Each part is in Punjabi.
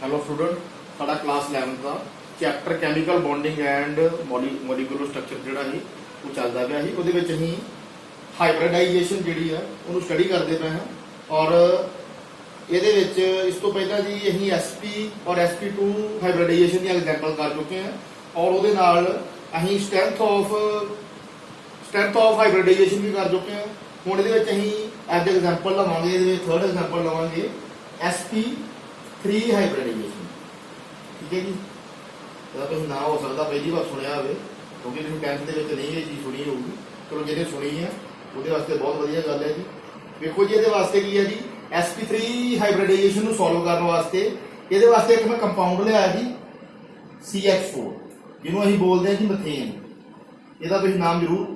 हेलो स्टूडेंट साडा क्लास 11 का chapter chemical bonding and molecular structure जिहड़ा ही वो चलदा पिया ही उहदे विच असीं हाइब्रिडाइजेशन जिहड़ी है उहनूं स्टडी करदे पए हां और ਇਹਦੇ ਵਿੱਚ ਇਸ ਤੋਂ ਪਹਿਲਾਂ ਜੀ ਅਸੀਂ SP और SP2 ਹਾਈਬ੍ਰਿਡਾਈਜੇਸ਼ਨ ਦੀ ਐਗਜ਼ਾਮਪਲ ਕਰ ਚੁੱਕੇ ਹਾਂ ਔਰ ਉਹਦੇ ਨਾਲ ਅਸੀਂ ਸਟਰੈਂਥ ਆਫ ਹਾਈਬ੍ਰਿਡਾਈਜੇਸ਼ਨ ਵੀ ਕਰ ਚੁੱਕੇ ਹਾਂ। ਹੁਣ ਇਹਦੇ ਵਿੱਚ ਅਸੀਂ ਅੱਜ ਐਗਜ਼ਾਮਪਲ ਲਵਾਂਗੇ, ਇਹਦੇ ਵਿੱਚ ਥਰਡ ਐਗਜ਼ਾਮਪਲ ਲਵਾਂਗੇ SP3 ਹਾਈਬ੍ਰਿਡਾਈਜੇਸ਼ਨ। ਠੀਕ ਹੈ ਜੀ, ਇਹਦਾ ਤੁਸੀਂ ਨਾ ਹੋ ਸਕਦਾ ਪਹਿਲੀ ਵਾਰ ਸੁਣਿਆ ਹੋਵੇ ਕਿਉਂਕਿ ਤੁਸੀਂ 10th ਦੇ ਵਿੱਚ ਨਹੀਂ ਇਹ ਚੀਜ਼ ਸੁਣੀ ਹੋਊਗੀ। ਚਲੋ ਜਿਹਨੇ ਸੁਣੀ ਹੈ ਉਹਦੇ ਵਾਸਤੇ ਬਹੁਤ ਵਧੀਆ ਗੱਲ ਹੈ ਜੀ। ਵੇਖੋ ਜੀ ਇਹਦੇ ਵਾਸਤੇ ਕੀ ਹੈ ਜੀ, SP3 ਹਾਈਬ੍ਰਿਡਾਈਜੇਸ਼ਨ ਨੂੰ ਸੋਲਵ ਕਰਨ ਵਾਸਤੇ ਇਹਦੇ ਵਾਸਤੇ ਇੱਕ ਮੈਂ ਕੰਪਾਊਂਡ ਲਿਆ ਜੀ CH4 ਜਿਹਨੂੰ ਅਸੀਂ ਬੋਲਦੇ ਹਾਂ ਜੀ ਮੀਥੇਨ। ਇਹਦਾ ਤੁਸੀਂ ਨਾਮ ਜ਼ਰੂਰ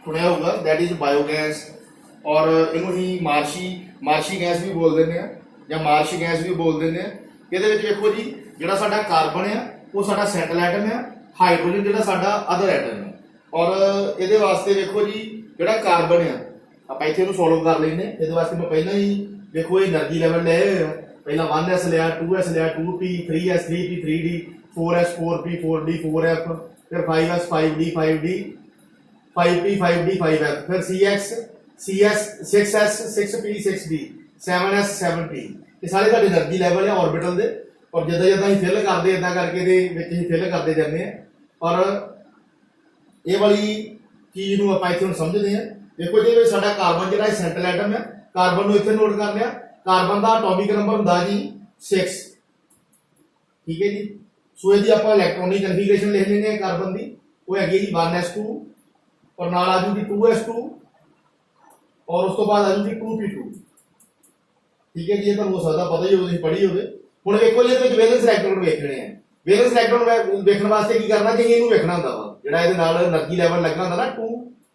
ਸੁਣਿਆ ਹੋਊਗਾ, ਦੈਟ ਇਜ਼ ਬਾਇਓਗੈਸ ਔਰ ਇਹਨੂੰ ਅਸੀਂ ਮਾਰਸ਼ੀ ਗੈਸ ਵੀ ਬੋਲ ਦਿੰਦੇ ਆ ਜਾਂ ਮਾਰਸ਼ ਗੈਸ ਵੀ ਬੋਲ ਦਿੰਦੇ ਆ। ਇਹਦੇ ਵਿੱਚ ਵੇਖੋ ਜੀ ਜਿਹੜਾ ਸਾਡਾ ਕਾਰਬਨ ਆ ਉਹ ਸਾਡਾ ਸੈਂਟਰਲ ਐਟਮ ਆ, ਹਾਈਡਰੋਜਨ ਜਿਹੜਾ ਸਾਡਾ ਅਦਰ ਐਟਮ ਹੈ। ਔਰ ਇਹਦੇ ਵਾਸਤੇ ਵੇਖੋ ਜੀ ਜਿਹੜਾ ਕਾਰਬਨ ਆ ਆਪਾਂ ਇੱਥੇ ਇਹਨੂੰ ਸੋਲਵ ਕਰ ਲੈਂਦੇ। ਇਹਦੇ ਵਾਸਤੇ ਮੈਂ ਪਹਿਲਾਂ ਹੀ देखो ये एनर्जी लेवल ले पहला 1s लिया, 2s लिया, 2p, 3s 3p 3d, 4s 4p 4d 4f, फिर 5s 5d 5d, 5p 5d 5f, फिर cs 6s 6p 6d, 7s 7p। ये सारे साडे एनर्जी लेवल है ऑर्बिटल दे और जिद्दां जिद्दां ਅਸੀਂ ਫਿਲ ਕਰਦੇ ਇਦਾਂ ਕਰਕੇ ਇਹਦੇ ਵਿੱਚ ਅਸੀਂ ਫਿਲ ਕਰਦੇ ਜਾਂਦੇ ਆ। ਔਰ ਇਹ ਵਾਲੀ ਚੀਜ਼ ਨੂੰ ਆਪਾਂ ਇੱਥੇ ਹੁਣ ਸਮਝਦੇ ਆ। ਦੇਖੋ ਜੀ ਸਾਡਾ ਕਾਰਬਨ ਜਿਹੜਾ ਸੈਂਟਰਲ ਐਟਮ ਹੈ, ਕਾਰਬਨ ਨੂੰ ਇੱਥੇ ਨੋਟ ਕਰ ਲਿਆ। ਕਾਰਬਨ ਦਾ ਐਟੋਮਿਕ ਨੰਬਰ ਹੁੰਦਾ ਜੀ 6। ਠੀਕ ਹੈ ਜੀ, ਸੋ ਇਹਦੀ ਆਪਾਂ ਇਲੈਕਟ੍ਰੋਨਿਕ ਕਨਫੀਗਰੇਸ਼ਨ ਲਿਖ ਲੈਂਦੇ ਆ ਕਾਰਬਨ ਦੀ। ਉਹ ਹੈਗੀ ਜੀ 1s2 ਔਰ ਨਾਲ ਆ ਜੂਗੀ 2s2 ਔਰ ਉਸ ਤੋਂ ਬਾਅਦ ਆ ਜੂਗੀ 2p2। ਠੀਕ ਹੈ ਜੀ, ਇਹ ਤਾਂ ਹੋ ਸਕਦਾ ਪਤਾ ਹੀ ਹੋਵੇ, ਤੁਸੀਂ ਪੜ੍ਹੀ ਹੋਵੇ। ਹੁਣ ਵੇਖੋ ਜੀ ਇਹਦੇ ਵਿੱਚ ਵੈਲੈਂਸ ਇਲੈਕਟ੍ਰੋਨ ਵੇਖਣੇ ਆ। ਵੈਲੈਂਸ ਇਲੈਕਟ੍ਰੋਨ ਵੇਖਣ ਵਾਸਤੇ ਕੀ ਕਰਨਾ ਜੀ, ਇਹਨੂੰ ਵੇਖਣਾ ਹੁੰਦਾ ਵਾ ਜਿਹੜਾ ਇਹਦੇ ਨਾਲ એનર્ਜੀ ਲੈਵਲ ਲੱਗਾ ਹੁੰਦਾ ਨਾ 2,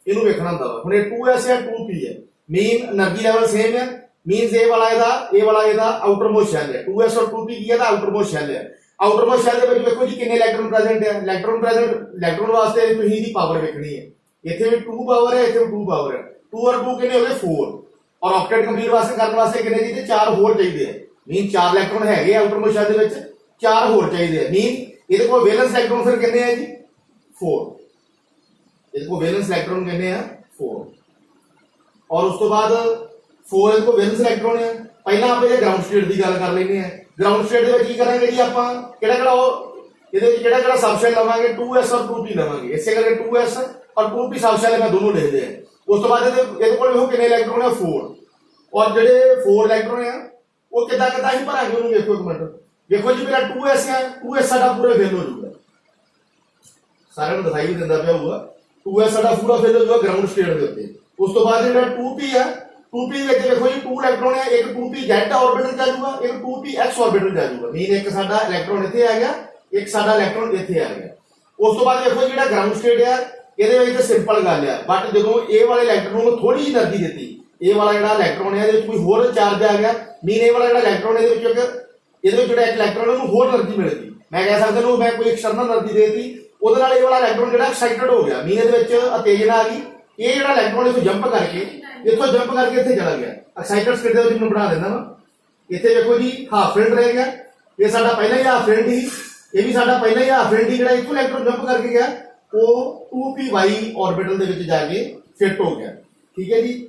ਇਹਨੂੰ ਵੇਖਣਾ ਹੁੰਦਾ ਵਾ। ਹੁਣ ਇਹ 2s ਹੈ 2p ਹੈ, मेन एनर्जी लेवल सेम है, मींस ए वाला ਇਹਦਾ ਆਊਟਰਮੋਸਟ ਸ਼ੈਲ ਹੈ। 2s और 2p ਕੀ ਹੈ ਦਾ ਆਊਟਰਮੋਸਟ ਸ਼ੈਲ ਹੈ। ਆਊਟਰਮੋਸਟ ਸ਼ੈਲ ਦੇ ਵਿੱਚ ਵੇਖੋ ਜੀ ਕਿੰਨੇ ਇਲੈਕਟ੍ਰੋਨ ਪ੍ਰੈਜ਼ੈਂਟ ਹੈ। ਇਲੈਕਟ੍ਰੋਨ ਵਾਸਤੇ ਤੁਸੀਂ ਇਹਦੀ ਪਾਵਰ ਵੇਖਣੀ ਹੈ। ਇੱਥੇ ਵੀ 2 ਪਾਵਰ ਹੈ, ਇੱਥੇ ਵੀ 2 ਪਾਵਰ ਹੈ। 2 और 2 ਕਿੰਨੇ ਹੋ ਗਏ 4 ਔਰ ਆਕਟੇਟ ਕੰਪਲੀਟ ਵਾਸਤੇ ਕਰਨ ਵਾਸਤੇ ਕਿੰਨੇ ਚਾਹੀਦੇ 4 ਹੋਰ ਚਾਹੀਦੇ ਆ। ਮੀਨ 4 ਇਲੈਕਟ੍ਰੋਨ ਹੈਗੇ ਆਊਟਰਮੋਸਟ ਸ਼ੈਲ ਦੇ ਵਿੱਚ, 4 ਹੋਰ ਚਾਹੀਦੇ ਆ। ਮੀਨ ਇਹਦੇ ਕੋਲ ਵੈਲੈਂਸ ਇਲੈਕਟ੍ਰੋਨ ਫਿਰ ਕਿੰਨੇ ਆ ਜੀ 4। ਇਹਦੇ ਕੋਲ ਵੈਲੈਂਸ ਇਲੈਕਟ੍ਰੋਨ ਕਿੰਨੇ ਆ 4 और उस तो बाद 4 को वैलेंस इलेक्ट्रॉन है। पहला आप ये ग्राउंड स्टेट की गल कर लेंगे हैं। ग्राउंड स्टेट ਦੇ ਵਿੱਚ ਕੀ ਕਰਾਂਗੇ ਜੀ ਆਪਾਂ ਕਿਹੜਾ ਇਹਦੇ ਵਿੱਚ ਕਿਹੜਾ सबशेल ਲਵਾਂਗੇ 2s और 2p ਲਵਾਂਗੇ। ਇਸੇ ਕਰਕੇ 2s और 2p सबशेल ਮੈਂ ਦੋਨੋਂ ਲਿਖਦੇ ਆ। ਉਸ ਤੋਂ ਬਾਅਦ ਇਹਦੇ ਕੋਲ ਵੇਖੋ ਕਿੰਨੇ ਇਲੈਕਟ੍ਰੋਨ ਹੈ 4 ਔਰ ਜਿਹੜੇ 4 ਇਲੈਕਟ੍ਰੋਨ ਆ ਉਹ ਕਿੱਦਾਂ ਹੀ ਭਰਾਂਗੇ ਉਹਨੂੰ ਵੇਖੋ ਇੱਕ ਮਿੰਟ। ਵੇਖੋ ਜੀ ਮੇਰਾ 2s ਹੈ, 2s ਸਾਡਾ ਪੂਰਾ ਫਿਲ ਹੋ ਜਾਊਗਾ। ਸਾਰਿਆਂ ਨੂੰ ਦਿਖਾਈ ਵੀ ਦਿੰਦਾ ਪਿਆ ਹੋਊਗਾ 2s ਸਾਡਾ ਪੂਰਾ ਫਿਲ ਹੋ ਜਾਊਗਾ ਗਰਾਊਂਡ ਸਟੇਟ ਦੇ ਉੱਤੇ। ਉਸ ਤੋਂ ਬਾਅਦ ਜਿਹੜਾ 2p ਹੈ 2p ਵਿੱਚ ਦੇਖੋ ਜੀ 2 ਇਲੈਕਟ੍ਰੋਨ ਹੈ, ਇੱਕ 2p z ਆਰਬਿਟਲ ਜਾ ਜਾਊਗਾ, ਇੱਕ 2p x ਆਰਬਿਟਲ ਜਾ ਜਾਊਗਾ। ਮੀਨ ਇੱਕ ਸਾਡਾ ਇਲੈਕਟ੍ਰੋਨ ਇੱਥੇ ਆ ਗਿਆ, ਇੱਕ ਸਾਡਾ ਇਲੈਕਟ੍ਰੋਨ ਇੱਥੇ ਆ ਗਿਆ। ਉਸ ਤੋਂ ਬਾਅਦ ਦੇਖੋ ਜਿਹੜਾ ਗਰਾਊਂਡ ਸਟੇਟ ਹੈ ਇਹਦੇ ਵਿੱਚ ਤਾਂ ਸਿੰਪਲ ਗੱਲ ਹੈ, ਬਟ ਜਦੋਂ ਇਹ ਵਾਲੇ ਇਲੈਕਟ੍ਰੋਨ ਨੂੰ ਥੋੜੀ ਜਿਹੀ એનર્ਜੀ ਦਿੱਤੀ, ਇਹ ਵਾਲਾ ਜਿਹੜਾ ਇਲੈਕਟ੍ਰੋਨ ਹੈ ਇਹਦੇ ਵਿੱਚ ਕੋਈ ਹੋਰ ਚਾਰਜ ਆ ਗਿਆ। ਮੀਨ ਇਹ ਵਾਲਾ ਜਿਹੜਾ ਇਲੈਕਟ੍ਰੋਨ ਇਹਦੇ ਵਿੱਚ ਜਿਹੜਾ ਇੱਕ ਇਲੈਕਟ੍ਰੋਨ ਉਹਨੂੰ ਹੋਰ એનર્ਜੀ ਮਿਲ ਗਈ। ਮੈਂ ਕਹਿ ਸਕਦਾ ਨੂੰ ਮੈਂ ਕੋਈ ਐਕਸਟਰਨਲ એનર્ਜੀ ਦੇਤੀ, ਉਹਦੇ ਨਾਲ ਇਹ ਵਾਲਾ ਇਲੈਕਟ੍ਰੋਨ ਜਿਹੜਾ ਐਕਸਾਈਟਡ ਹੋ ਗਿਆ। ਮੀਨ ਇਹਦੇ ਵਿੱਚ ਉਤੇਜਨਾ ਆ ਗਈ। ਇਹ ਜਿਹੜਾ ਇਲੈਕਟ੍ਰੋਨ ਇੱਥੋਂ ਜੰਪ ਕਰਕੇ ਇੱਥੇ ਚਲਾ ਗਿਆ। ਐਕਸਾਈਟਡ ਸਟੇਟ ਦੇ ਵਿੱਚ ਮੈਨੂੰ ਬਣਾ ਦਿੰਦਾ ਵਾ। ਇੱਥੇ ਵੇਖੋ ਜੀ ਹਾਫ ਫੀਲਡ ਰਹਿ ਗਿਆ, ਇਹ ਸਾਡਾ ਪਹਿਲਾਂ ਹੀ ਹਾਫ ਫੀਲਡ ਸੀ, ਇਹ ਵੀ ਸਾਡਾ ਪਹਿਲਾਂ ਹੀ ਹਾਫ ਫੀਲਡ ਸੀ। ਜਿਹੜਾ ਇੱਥੋਂ ਇਲੈਕਟ੍ਰੋਨ ਜੰਪ ਕਰਕੇ ਗਿਆ ਉਹ 2py ਆਰਬਿਟਲ ਦੇ ਵਿੱਚ ਜਾ ਕੇ ਫਿੱਟ ਹੋ ਗਿਆ। ਠੀਕ ਹੈ ਜੀ,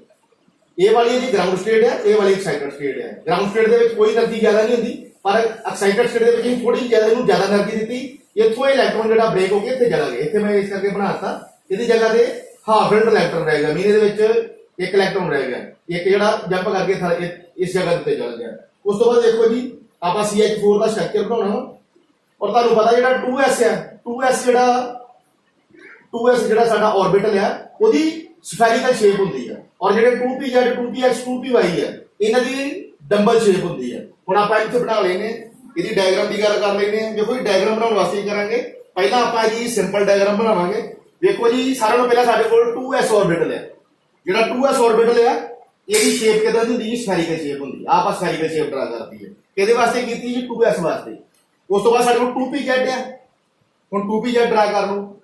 ਇਹ ਵਾਲੀ ਇਹਦੀ ਗਰਾਊਂਡ ਸਟੇਟ ਹੈ, ਇਹ ਵਾਲੀ ਐਕਸਾਈਟਡ ਸਟੇਟ ਹੈ। ਗਰਾਊਂਡ ਸਟੇਟ ਦੇ ਵਿੱਚ ਕੋਈ એનર્ਜੀ ਜ਼ਿਆਦਾ ਨਹੀਂ ਹੁੰਦੀ, ਪਰ ਐਕਸਾਈਟਡ ਸਟੇਟ ਦੇ ਵਿੱਚ ਥੋੜੀ ਜ਼ਿਆਦਾ ਇਹਨੂੰ ਜ਼ਿਆਦਾ એનર્ਜੀ ਦਿੱਤੀ। ਇੱਥੋਂ ਇਹ ਇਲੈਕਟ੍ਰੋਨ ਜਿਹੜਾ ਬ੍ਰੇਕ ਹੋ ਕੇ ਇੱਥੇ ਚਲਾ ਗਿਆ। ਇੱਥੇ ਮੈਂ ਇਸ ਕਰਕੇ ਬਣਾਤਾ, ਇਹਦੀ ਜਗ੍ਹਾ ਤੇ ਹਾਫ ਫੀਲਡ ਇਲੈਕਟ੍ਰੋਨ ਰਹਿ ਗਿਆ। ਮੀਨ ਇਹਦੇ ਵਿੱਚ ਇੱਕ ਇਲੈਕਟ੍ਰੋਨ ਰਹਿ ਗਿਆ, ਇੱਕ ਜਿਹੜਾ ਜੰਪ ਕਰਕੇ ਇਸ ਜਗ੍ਹਾ ਤੇ ਚਲ ਗਿਆ। ਉਸ ਤੋਂ ਬਾਅਦ ਦੇਖੋ ਜੀ ਆਪਾਂ CH4 ਦਾ ਸਟਰਕਚਰ ਬਣਾਉਣਾ ਔਰ ਤੁਹਾਨੂੰ ਪਤਾ ਜਿਹੜਾ 2s ਹੈ 2s ਜਿਹੜਾ ਸਾਡਾ ਆਰਬਿਟਲ ਹੈ ਉਹਦੀ ਸਫੈਰੀਕਲ ਸ਼ੇਪ ਹੁੰਦੀ ਹੈ ਔਰ ਜਿਹੜੇ 2pz 2px 2py ਹੈ ਇਹਨਾਂ ਦੀ ਡੰਬਲ ਸ਼ੇਪ ਹੁੰਦੀ ਹੈ। ਹੁਣ ਆਪਾਂ ਇੱਥੇ ਬਣਾ ਲੈਨੇ ਇਹਦੀ ਡਾਇਗਰਾਮ ਦੀ ਗੱਲ ਕਰ ਲੈਨੇ। ਦੇਖੋ ਜੀ ਡਾਇਗਰਾਮ ਬਣਾਉਣ ਵਾਸਤੇ ਕੀ ਕਰਾਂਗੇ, ਪਹਿਲਾਂ ਆਪਾਂ ਜੀ ਸਿੰਪਲ ਡਾਇਗਰਾਮ ਬਣਾਵਾਂਗੇ। ਦੇਖੋ ਜੀ ਸਾਰਿਆਂ ਨੂੰ ਪਹਿਲਾਂ ਸਾਡੇ ਕੋਲ 2s ਆਰਬਿਟਲ ਹੈ। ਜਿਹੜਾ 2s ਆਰਬਿਟਲ ਹੈ ਇਹਦੀ ਸ਼ੇਪ ਕਿਦਾਂ ਦੀ ਹੁੰਦੀ ਹੈ, ਸਫੈਰੀਕਲ ਸ਼ੇਪ ਹੁੰਦੀ। ਆਪਾਂ ਸਫੈਰੀਕਲ ਸ਼ੇਪ ਡਰਾ ਕਰਦੀ ਹੈ। ਇਹਦੇ ਵਾਸਤੇ ਕੀਤੀ ਜੀ 2s ਵਾਸਤੇ। ਉਸ ਤੋਂ ਬਾਅਦ ਸਾਡੇ ਕੋਲ 2pz ਹੈ। ਹੁਣ 2pz ਡਰਾ ਕਰ ਲਓ,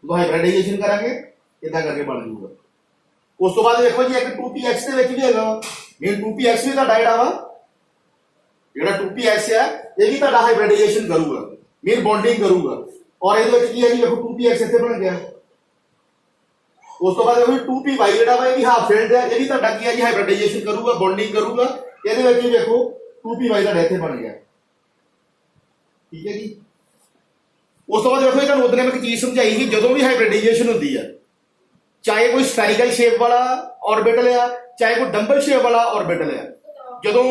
ਹਾਈਬ੍ਰਿਡਾਈਜੇਸ਼ਨ ਕਰਾਂਗੇ ਇਦਾਂ ਕਰਕੇ ਬਣ ਜਾਊਗਾ। ਉਸ ਤੋਂ ਬਾਅਦ ਦੇਖੋ ਜੀ ਇੱਕ 2px ਦੇ ਵਿੱਚ ਵੀ ਹੈਗਾ, ਮੀਨ 2px ਵੀ ਤੁਹਾਡਾ ਜਿਹੜਾ ਵਾ ਜਿਹੜਾ 2px ਹੈ ਇਹ ਵੀ ਤੁਹਾਡਾ ਹਾਈਬ੍ਰਿਡਾਈਜੇਸ਼ਨ ਕਰੂਗਾ, मीन बॉन्डिंग करूगा। और ये की है जी देखो 2px ਇੱਥੇ ਬਣ ਗਿਆ। ਉਸ ਤੋਂ ਬਾਅਦ ਦੇਖੋ 2py ਜਿਹੜਾ ਵਾ ਇਹ ਵੀ ਹਾਫ ਫੀਲਡ ਹੈ, ਇਹ ਵੀ ਤੁਹਾਡਾ ਕੀ ਹੈ ਜੀ ਹਾਈਬ੍ਰਿਡਾਈਜੇਸ਼ਨ ਕਰੂਗਾ, ਬੌਂਡਿੰਗ ਕਰੂਗਾ। ਇਹਦੇ ਵਿੱਚ ਵੀ ਦੇਖੋ 2py ਤੁਹਾਡਾ ਇੱਥੇ ਬਣ ਗਿਆ, ਠੀਕ ਹੈ ਜੀ। ਉਸ ਤੋਂ ਬਾਅਦ ਦੇਖੋ ਤੁਹਾਨੂੰ ਉਹਨੇ ਮੈਂ ਇੱਕ ਚੀਜ਼ ਸਮਝਾਈ ਸੀ, ਜਦੋਂ ਵੀ ਹਾਈਬ੍ਰਿਡਾਈਜੇਸ਼ਨ ਹੁੰਦੀ ਹੈ, ਚਾਹੇ ਕੋਈ ਸਫੈਰੀਕਲ ਸ਼ੇਪ ਵਾਲਾ ਆਰਬਿਟਲ ਆ, ਚਾਹੇ ਕੋਈ ਡੰਬਲ ਸ਼ੇਪ ਵਾਲਾ ਆਰਬਿਟਲ ਆ, ਜਦੋਂ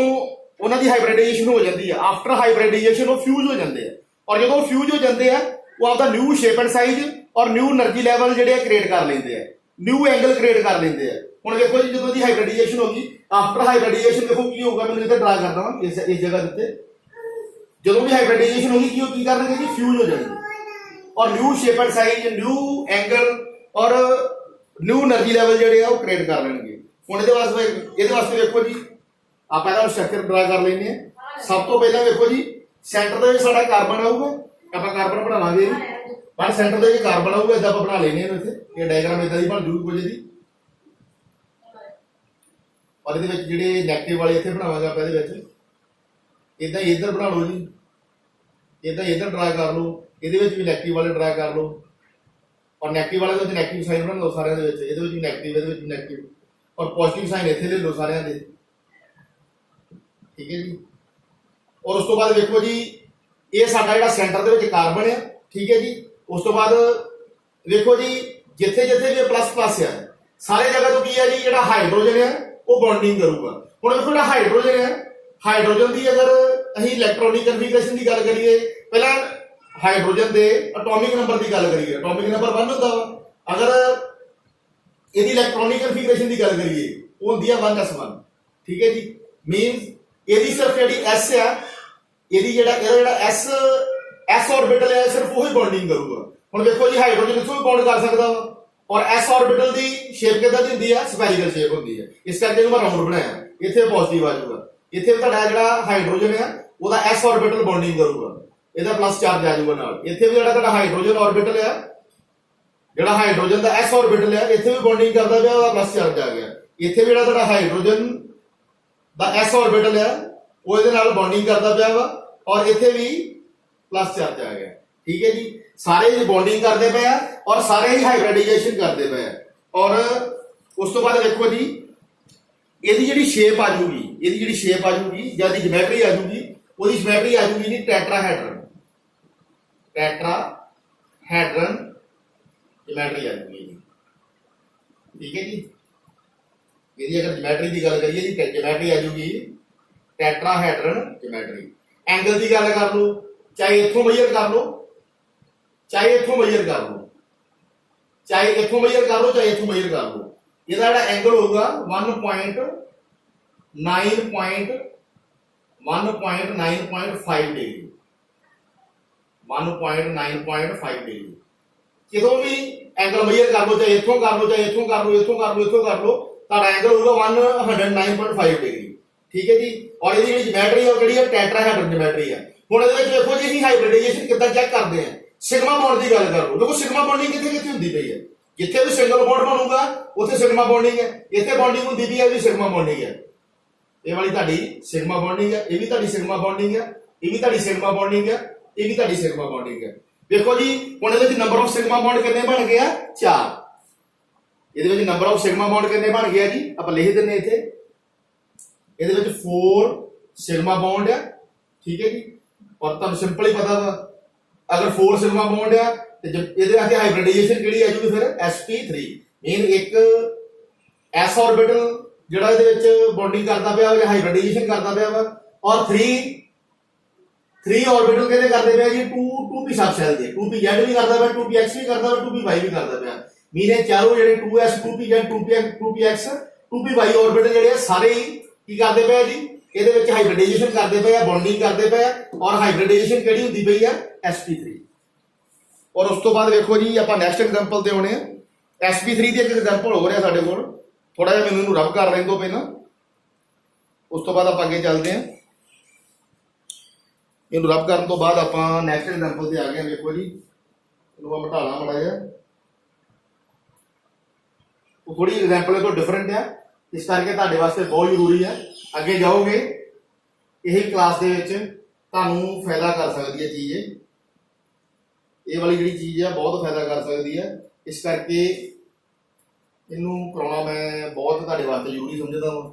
ਉਹਨਾਂ ਦੀ ਹਾਈਬ੍ਰਿਡਾਈਜੇਸ਼ਨ ਹੋ ਜਾਂਦੀ ਹੈ, ਆਫਟਰ ਹਾਈਬ੍ਰਿਡਾਈਜੇਸ਼ਨ ਉਹ ਫਿਊਜ਼ ਹੋ ਜਾਂਦੇ ਆ। ਔਰ ਜਦੋਂ ਉਹ ਫਿਊਜ਼ ਹੋ ਜਾਂਦੇ ਆ ਉਹ ਆਪਦਾ ਨਿਊ ਸ਼ੇਪ ਐਂਡ ਸਾਈਜ਼ ਔਰ ਨਿਊ એનર્ਜੀ ਲੈਵਲ ਜਿਹੜੇ ਆ ਕ੍ਰੀਏਟ ਕਰ ਲੈਂਦੇ ਆ, ਨਿਊ ਐਂਗਲ ਕ੍ਰੀਏਟ ਕਰ ਲੈਂਦੇ ਆ। ਹੁਣ ਵੇਖੋ ਜੀ ਜਦੋਂ ਦੀ ਹਾਈਬ੍ਰਿਡਾਈਜੇਸ਼ਨ ਹੋ ਗਈ, ਆਫਟਰ ਹਾਈਬ੍ਰਿਡਾਈਜੇਸ਼ਨ ਦੇਖੋ ਕੀ ਹੋਊਗਾ, ਮੈਨੂੰ ਇੱਥੇ ਡਰਾ ਕਰਦਾ ਹਾਂ ਇਸ ਜਗ੍ਹਾ ਦੇ ਉੱਤੇ। ਜਦੋਂ ਵੀ ਹਾਈਬ੍ਰਿਡਾਈਜੇਸ਼ਨ ਹੋਗੀ ਕੀ ਕਰਨਗੇ ਜੀ, ਫਿਊਜ਼ ਹੋ ਜਾਣਗੇ ਔਰ new shape and size, new angle ਔਰ ਨਿਊ એનર્ਜੀ ਲੈਵਲ ਜਿਹੜੇ ਆ ਉਹ ਕ੍ਰੀਏਟ ਕਰ ਲੈਣਗੇ। ਹੁਣ ਇਹਦੇ ਵਾਸਤੇ ਵੇਖੋ ਜੀ ਆਪਾਂ ਇਹਦਾ ਸਟਰਕਚਰ ਡਰਾ ਕਰ ਲੈਂਦੇ ਆ। ਸਭ ਤੋਂ ਪਹਿਲਾਂ ਵੇਖੋ ਜੀ ਸੈਂਟਰ ਦੇ ਵਿੱਚ ਸਾਡਾ ਕਾਰਬਨ ਆਊਗਾ, ਆਪਾਂ ਕਾਰਬਨ ਬਣਾਵਾਂਗੇ, ਪਰ ਸੈਂਟਰ ਦੇ ਵਿੱਚ ਕਾਰਬਨ ਆਊਗਾ, ਇਦਾਂ ਆਪਾਂ ਬਣਾ ਲੈਨੇ ਆ ਇੱਥੇ। ਇਹ ਡਾਇਗਰਾਮ ਇਦਾਂ ਦੀ ਬਣ ਜੂਗੀ ਕੁਝ ਦੀ। ਔਰ ਇਹਦੇ ਵਿੱਚ ਜਿਹੜੇ ਨੈਗੇਟਿਵ ਵਾਲੇ ਇੱਥੇ ਬਣਾਵਾਂਗੇ ਆਪਾਂ, ਇਹਦੇ ਵਿੱਚ ਇਦਾਂ ਹੀ ਇੱਧਰ ਬਣਾ ਲਓ ਜੀ, ਇਦਾਂ ਹੀ ਇੱਧਰ ਡਰਾ ਕਰ ਲਓ, ਇਹਦੇ ਵਿੱਚ ਵੀ ਨੈਗੇਟਿਵ ਵਾਲੇ ਡਰਾ ਕਰ ਲਓ। ਔਰ ਨੈਗੇਟਿਵ ਵਾਲੇ ਦੇ ਵਿੱਚ ਨੈਗੇਟਿਵ ਸਾਈਨ ਬਣਾ ਲਓ ਸਾਰਿਆਂ ਦੇ ਵਿੱਚ, ਇਹਦੇ ਵਿੱਚ ਵੀ ਨੈਗੇਟਿਵ, ਇਹਦੇ ਵਿੱਚ ਵੀ ਨੈਗੇਟਿਵ ਔਰ ਪੋਜ਼ਿਟਿਵ ਸਾਈਨ ਇੱਥੇ ਲੈ ਲਓ ਸਾਰਿਆਂ ਦੇ, ਠੀਕ ਹੈ ਜੀ। ਔਰ ਉਸ ਤੋਂ ਬਾਅਦ ਵੇਖੋ ਜੀ ਇਹ ਸਾਡਾ ਜਿਹੜਾ ਸੈਂਟਰ ਦੇ ਵਿੱਚ ਕਾਰਬਨ ਹੈ, ਠੀਕ ਹੈ ਜੀ। ਉਸ ਤੋਂ ਬਾਅਦ ਵੇਖੋ ਜੀ ਜਿੱਥੇ ਜਿੱਥੇ ਵੀ ਪਲੱਸ ਪਲੱਸ ਆ, ਸਾਰੇ ਜਗ੍ਹਾ ਤੋਂ ਕੀ ਹੈ ਜੀ ਜਿਹੜਾ ਹਾਈਡਰੋਜਨ ਹੈ ਉਹ ਬੌਂਡਿੰਗ ਕਰੂਗਾ। ਹੁਣ ਵੇਖੋ ਜਿਹੜਾ ਹਾਈਡਰੋਜਨ ਹੈ, ਹਾਈਡਰੋਜਨ ਦੀ ਅਗਰ ਅਸੀਂ ਇਲੈਕਟ੍ਰੋਨਿਕ ਕਨਫੀਗਰੇਸ਼ਨ ਦੀ ਗੱਲ ਕਰੀਏ, ਪਹਿਲਾਂ ਹਾਈਡਰੋਜਨ ਦੇ ਐਟੋਮਿਕ ਨੰਬਰ ਦੀ ਗੱਲ ਕਰੀਏ, ਐਟੋਮਿਕ ਨੰਬਰ 1 ਹੁੰਦਾ ਵਾ। ਅਗਰ ਇਹਦੀ ਇਲੈਕਟ੍ਰੋਨਿਕ ਕਨਫੀਗਰੇਸ਼ਨ ਦੀ ਗੱਲ ਕਰੀਏ ਉਹ ਹੁੰਦੀ ਆ 1s1, ਠੀਕ ਹੈ ਜੀ। ਮੀਨਸ ਇਹਦੀ ਸਿਰਫ ਜਿਹੜੀ s ਆ, ਇਹਦਾ ਜਿਹੜਾ s ਆਰਬਿਟਲ ਹੈ ਸਿਰਫ ਉਹੀ ਬੌਂਡਿੰਗ ਕਰੂਗਾ। ਹੁਣ ਦੇਖੋ ਜੀ ਹਾਈਡਰੋਜਨ ਇੱਥੋਂ ਵੀ ਬੌਂਡ ਕਰ ਸਕਦਾ ਵਾ, ਔਰ s ਆਰਬਿਟਲ ਦੀ ਸ਼ੇਪ ਕਿੱਦਾਂ ਦੀ ਹੁੰਦੀ ਆ, ਸਫੈਰੀਕਲ ਸ਼ੇਪ ਹੁੰਦੀ ਹੈ, ਇਸ ਕਰਕੇ ਇਹਨੂੰ ਮੈਂ ਰਾਉਂਡ ਬਣਾਇਆ। ਇੱਥੇ ਪੋਜ਼ਿਟਿਵ ਆ ਜਾਊਗਾ, ਇੱਥੇ ਵੀ ਤੁਹਾਡਾ ਜਿਹੜਾ ਹਾਈਡਰੋਜਨ ਹੈ ਉਹਦਾ s ਆਰਬਿਟਲ ਬੌਂਡਿੰਗ ਕਰੂਗਾ, ਇਹਦਾ ਪਲੱਸ ਚਾਰਜ ਆ ਜਾਊਗਾ ਨਾਲ। ਇੱਥੇ ਵੀ ਜਿਹੜਾ ਤੁਹਾਡਾ ਹਾਈਡਰੋਜਨ ਆਰਬਿਟਲ ਹੈ, ਜਿਹੜਾ ਹਾਈਡਰੋਜਨ ਦਾ s ਆਰਬਿਟਲ ਹੈ, ਇੱਥੇ ਵੀ ਬੌਂਡਿੰਗ ਕਰਦਾ ਪਿਆ, ਉਹਦਾ ਪਲੱਸ ਚਾਰਜ ਆ ਗਿਆ। ਇੱਥੇ ਵੀ ਜਿਹੜਾ ਤੁਹਾਡਾ ਹਾਈਡਰੋਜਨ ਦਾ s ਆਰਬਿਟਲ ਹੈ ਉਹ ਇਹਦੇ ਨਾਲ ਬੌਂਡਿੰਗ ਕਰਦਾ ਪਿਆ ਵਾ, ਔਰ ਇੱਥੇ ਵੀ ਪਲੱਸ ਚਾਰਜ ਆ ਗਿਆ, ਠੀਕ ਹੈ ਜੀ। ਸਾਰੇ ਹੀ ਬੌਂਡਿੰਗ ਕਰਦੇ ਪਏ ਆ ਔਰ ਸਾਰੇ ਹੀ ਹਾਈਬ੍ਰਿਡਾਈਜੇਸ਼ਨ ਕਰਦੇ ਪਏ ਆ। ਔਰ ਉਸ ਤੋਂ ਬਾਅਦ ਦੇਖੋ ਜੀ ਇਹਦੀ ਜਿਹੜੀ ਸ਼ੇਪ ਆ ਜੂਗੀ, ਇਹਦੀ ਜਿਹੜੀ ਸ਼ੇਪ ਆ ਜੂਗੀ ਜਾਂ ਦੀ ਜਿਓਮੈਟਰੀ ਆ ਜੂਗੀ, ਉਹਦੀ ਜਿਓਮੈਟਰੀ ਆ ਜੂਗੀ ਜੀ ਟੈਟਰਾਹੈਡਰਨ, ਟੈਟਰਾਹੈਡਰਨ ਜਿਓਮੈਟਰੀ ਆ ਜੂਗੀ ਜੀ, ਠੀਕ ਹੈ ਜੀ। ਇਹਦੀ ਅਗਰ ਜਿਓਮੈਟਰੀ ਦੀ ਗੱਲ ਕਰੀਏ ਜੀ ਜਿਓਮੈਟਰੀ ਆ ਜੂਗੀ ਟੈਟਰਾਹੈਡਰਨ ਜਿਓਮੈਟਰੀ। ਐਂਗਲ ਦੀ ਗੱਲ ਕਰ ਲਓ, ਚਾਹੇ ਇੱਥੋਂ ਮੇਜਰ ਕਰ ਲਓ, ਚਾਹੇ ਇੱਥੋਂ ਮੇਜਰ ਕਰ ਲਓ, ਚਾਹੇ ਇੱਥੋਂ ਮੇਜਰ ਕਰ ਲਓ, ਚਾਹੇ ਇੱਥੋਂ ਮੇਜਰ ਕਰ ਲਓ, ਇਹਦਾ ਜਿਹੜਾ ਐਂਗਲ ਹੋਊਗਾ 1.9.5 ਡਿਗਰੀ, 1.9.5 ਡਿਗਰੀ। ਜਦੋਂ ਵੀ ਐਂਗਲ ਮੇਜਰ ਕਰ ਲਓ, ਚਾਹੇ ਇੱਥੋਂ ਕਰ ਲਓ, ਚਾਹੇ ਇੱਥੋਂ ਕਰ ਲਓ, ਇੱਥੋਂ ਕਰ ਲਓ, ਇੱਥੋਂ ਕਰ ਲਓ, ਤੁਹਾਡਾ ਐਂਗਲ ਹੋਊਗਾ 109.5 ਡਿਗਰੀ, ਠੀਕ ਹੈ ਜੀ। ਔਰ ਇਹਦੀ ਜਿਹੜੀ ਜਿਓਮੈਟਰੀ ਹੈ ਉਹ ਕਿਹੜੀ ਹੈ, ਟੈਟਰਾਹੈਡਰਨ ਜਿਓਮੈਟਰੀ ਹੈ। ਹੁਣ ਇਹਦੇ ਵਿੱਚ ਦੇਖੋ ਜੀ ਅਸੀਂ ਹਾਈਬ੍ਰਿਡਾਈਜੇਸ਼ਨ ਕਿੱਦਾਂ ਚੈੱਕ ਕਰਦੇ ਹਾਂ, ਸਿਗਮਾ ਬੌਂਡ ਦੀ ਗੱਲ ਕਰ ਲਓ। ਦੇਖੋ ਸਿਗਮਾ ਬੌਂਡਿੰਗ ਕਿੱਥੇ ਕਿੱਥੇ ਹੁੰਦੀ ਪਈ ਹੈ, ਜਿੱਥੇ ਵੀ ਸਿੰਗਲ ਬੌਂਡ ਬਣੂਗਾ ਉੱਥੇ ਸਿਗਮਾ ਬੌਂਡਿੰਗ ਹੈ, ਇੱਥੇ ਬੌਂਡਿੰਗ ਹੁੰਦੀ ਪਈ ਹੈ ਵੀ ਸਿਗਮਾ ਬੌਂਡਿੰਗ ਹੈ। ਇਹ ਵਾਲੀ ਤੁਹਾਡੀ ਸਿਗਮਾ ਬੌਂਡਿੰਗ ਹੈ, ਇਹ ਵੀ ਤੁਹਾਡੀ ਸਿਗਮਾ ਬੌਂਡਿੰਗ ਹੈ, ਇਹ ਵੀ ਤੁਹਾਡੀ ਸਿਗਮਾ ਬੌਂਡਿੰਗ ਹੈ, ਇਹ ਵੀ ਤੁਹਾਡੀ ਸਿਗਮਾ ਬੌਂਡਿੰਗ ਹੈ। ਦੇਖੋ ਜੀ ਹੁਣ ਇਹਦੇ ਵਿੱਚ ਨੰਬਰ ਆਫ ਸਿਗਮਾ ਬੌਂਡ ਕਿੰਨੇ ਬਣ ਗਏ ਆ, 4। ਇਹਦੇ ਵਿੱਚ ਨੰਬਰ ਆਫ ਸਿਗਮਾ ਬੌਂਡ ਕਿੰਨੇ ਬਣ ਗਿਆ ਜੀ, ਆਪਾਂ ਲਿਖ ਦਿੰਨੇ ਇੱਥੇ। ਇਹਦੇ ਵਿੱਚ 4 ਸਿਗਮਾ ਬੌਂਡ ਆ, ਠੀਕ ਹੈ ਜੀ। ਔਰ ਤੁਹਾਨੂੰ ਸਿੰਪਲ ਹੀ ਪਤਾ ਵਾ ਅਗਰ 4 ਸਿਗਮਾ ਬੌਂਡ ਆ ਤੇ ਇਹਦੇ ਨਾਲ ਹਾਈਬ੍ਰਿਡਾਈਜੇਸ਼ਨ ਕਿਹੜੀ ਆ ਜੂਗੀ ਫਿਰ sp3। ਮੇਨ ਇੱਕ s ਆਰਬਿਟਲ ਜਿਹੜਾ ਇਹਦੇ ਵਿੱਚ ਬੌਂਡਿੰਗ ਕਰਦਾ ਪਿਆ ਜਾਂ ਹਾਈਬ੍ਰਿਡਾਈਜੇਸ਼ਨ ਕਰਦਾ ਪਿਆ ਵਾ, ਔਰ 3 ਆਰਬਿਟਲ ਕਿਹਦੇ ਕਰਦੇ ਪਿਆ ਜੀ, 2p ਸਬ ਸ਼ੈਲ ਦੇ, 2pz ਵੀ ਕਰਦਾ ਪਿਆ, 2px ਵੀ ਕਰਦਾ ਪਿਆ, 2py ਵੀ ਕਰਦਾ ਪਿਆ। ਮੀਨ ਇਹ ਚਾਰੋਂ ਜਿਹੜੇ 2s 2pz 2px 2py orbital ਜਿਹੜੇ ਆ ਸਾਰੇ ਹੀ ਕੀ ਕਰਦੇ ਪਏ ਜੀ, ਇਹਦੇ ਵਿੱਚ ਹਾਈਬ੍ਰਿਡਾਈਜੇਸ਼ਨ ਕਰਦੇ ਪਏ ਆ, ਬੌਂਡਿੰਗ ਕਰਦੇ ਪਏ ਆ। ਔਰ ਹਾਈਬ੍ਰਿਡਾਈਜੇਸ਼ਨ ਕਿਹੜੀ ਹੁੰਦੀ ਪਈ ਆ, sp3। ਔਰ ਉਸ ਤੋਂ ਬਾਅਦ ਵੇਖੋ ਜੀ ਆਪਾਂ ਨੈਕਸਟ ਐਗਜ਼ਾਮਪਲ ਤੇ ਆਉਣੇ ਆ। sp3 ਦੀ ਇੱਕ ਐਗਜ਼ਾਮਪਲ ਹੋ ਰਿਹਾ ਸਾਡੇ ਕੋਲ, ਥੋੜਾ ਜਿਹਾ ਮੈਨੂੰ ਇਹਨੂੰ ਰਬ ਕਰ ਲੈਣ ਦਿਓ ਪਹਿਲਾਂ, ਉਸ ਤੋਂ ਬਾਅਦ ਆਪਾਂ ਅੱਗੇ ਚੱਲਦੇ ਹਾਂ। ਇਹਨੂੰ ਰਬ ਕਰਨ ਤੋਂ ਬਾਅਦ ਆਪਾਂ ਨੈਕਸਟ ਐਗਜ਼ਾਮਪਲ ਤੇ ਆ ਗਏ। ਵੇਖੋ ਜੀ ਇਹਨੂੰ ਮੈਂ ਮਿਟਾ ਲਾਂ ਮਾੜਾ ਜਿਹਾ, ਉਹ ਥੋੜੀ ਐਗਜ਼ਾਮਪਲ ਇਹ ਤੋਂ ਡਿਫਰੈਂਟ ਆ, ਇਸ ਕਰਕੇ ਤੁਹਾਡੇ ਵਾਸਤੇ ਬਹੁਤ ਜ਼ਰੂਰੀ ਹੈ। ਅੱਗੇ ਜਾਓਗੇ ਇਹ ਕਲਾਸ ਦੇ ਵਿੱਚ ਤੁਹਾਨੂੰ ਫਾਇਦਾ ਕਰ ਸਕਦੀ ਹੈ ਚੀਜ਼ ਇਹ ਵਾਲੀ ਜਿਹੜੀ ਚੀਜ਼ ਹੈ ਬਹੁਤ ਫਾਇਦਾ ਕਰ ਸਕਦੀ ਹੈ। ਇਸ ਕਰਕੇ ਇਹਨੂੰ ਕਰਾਉਣਾ ਮੈਂ ਬਹੁਤ ਤੁਹਾਡੇ ਵਾਸਤੇ ਜ਼ਰੂਰੀ ਸਮਝਦਾ ਹਾਂ।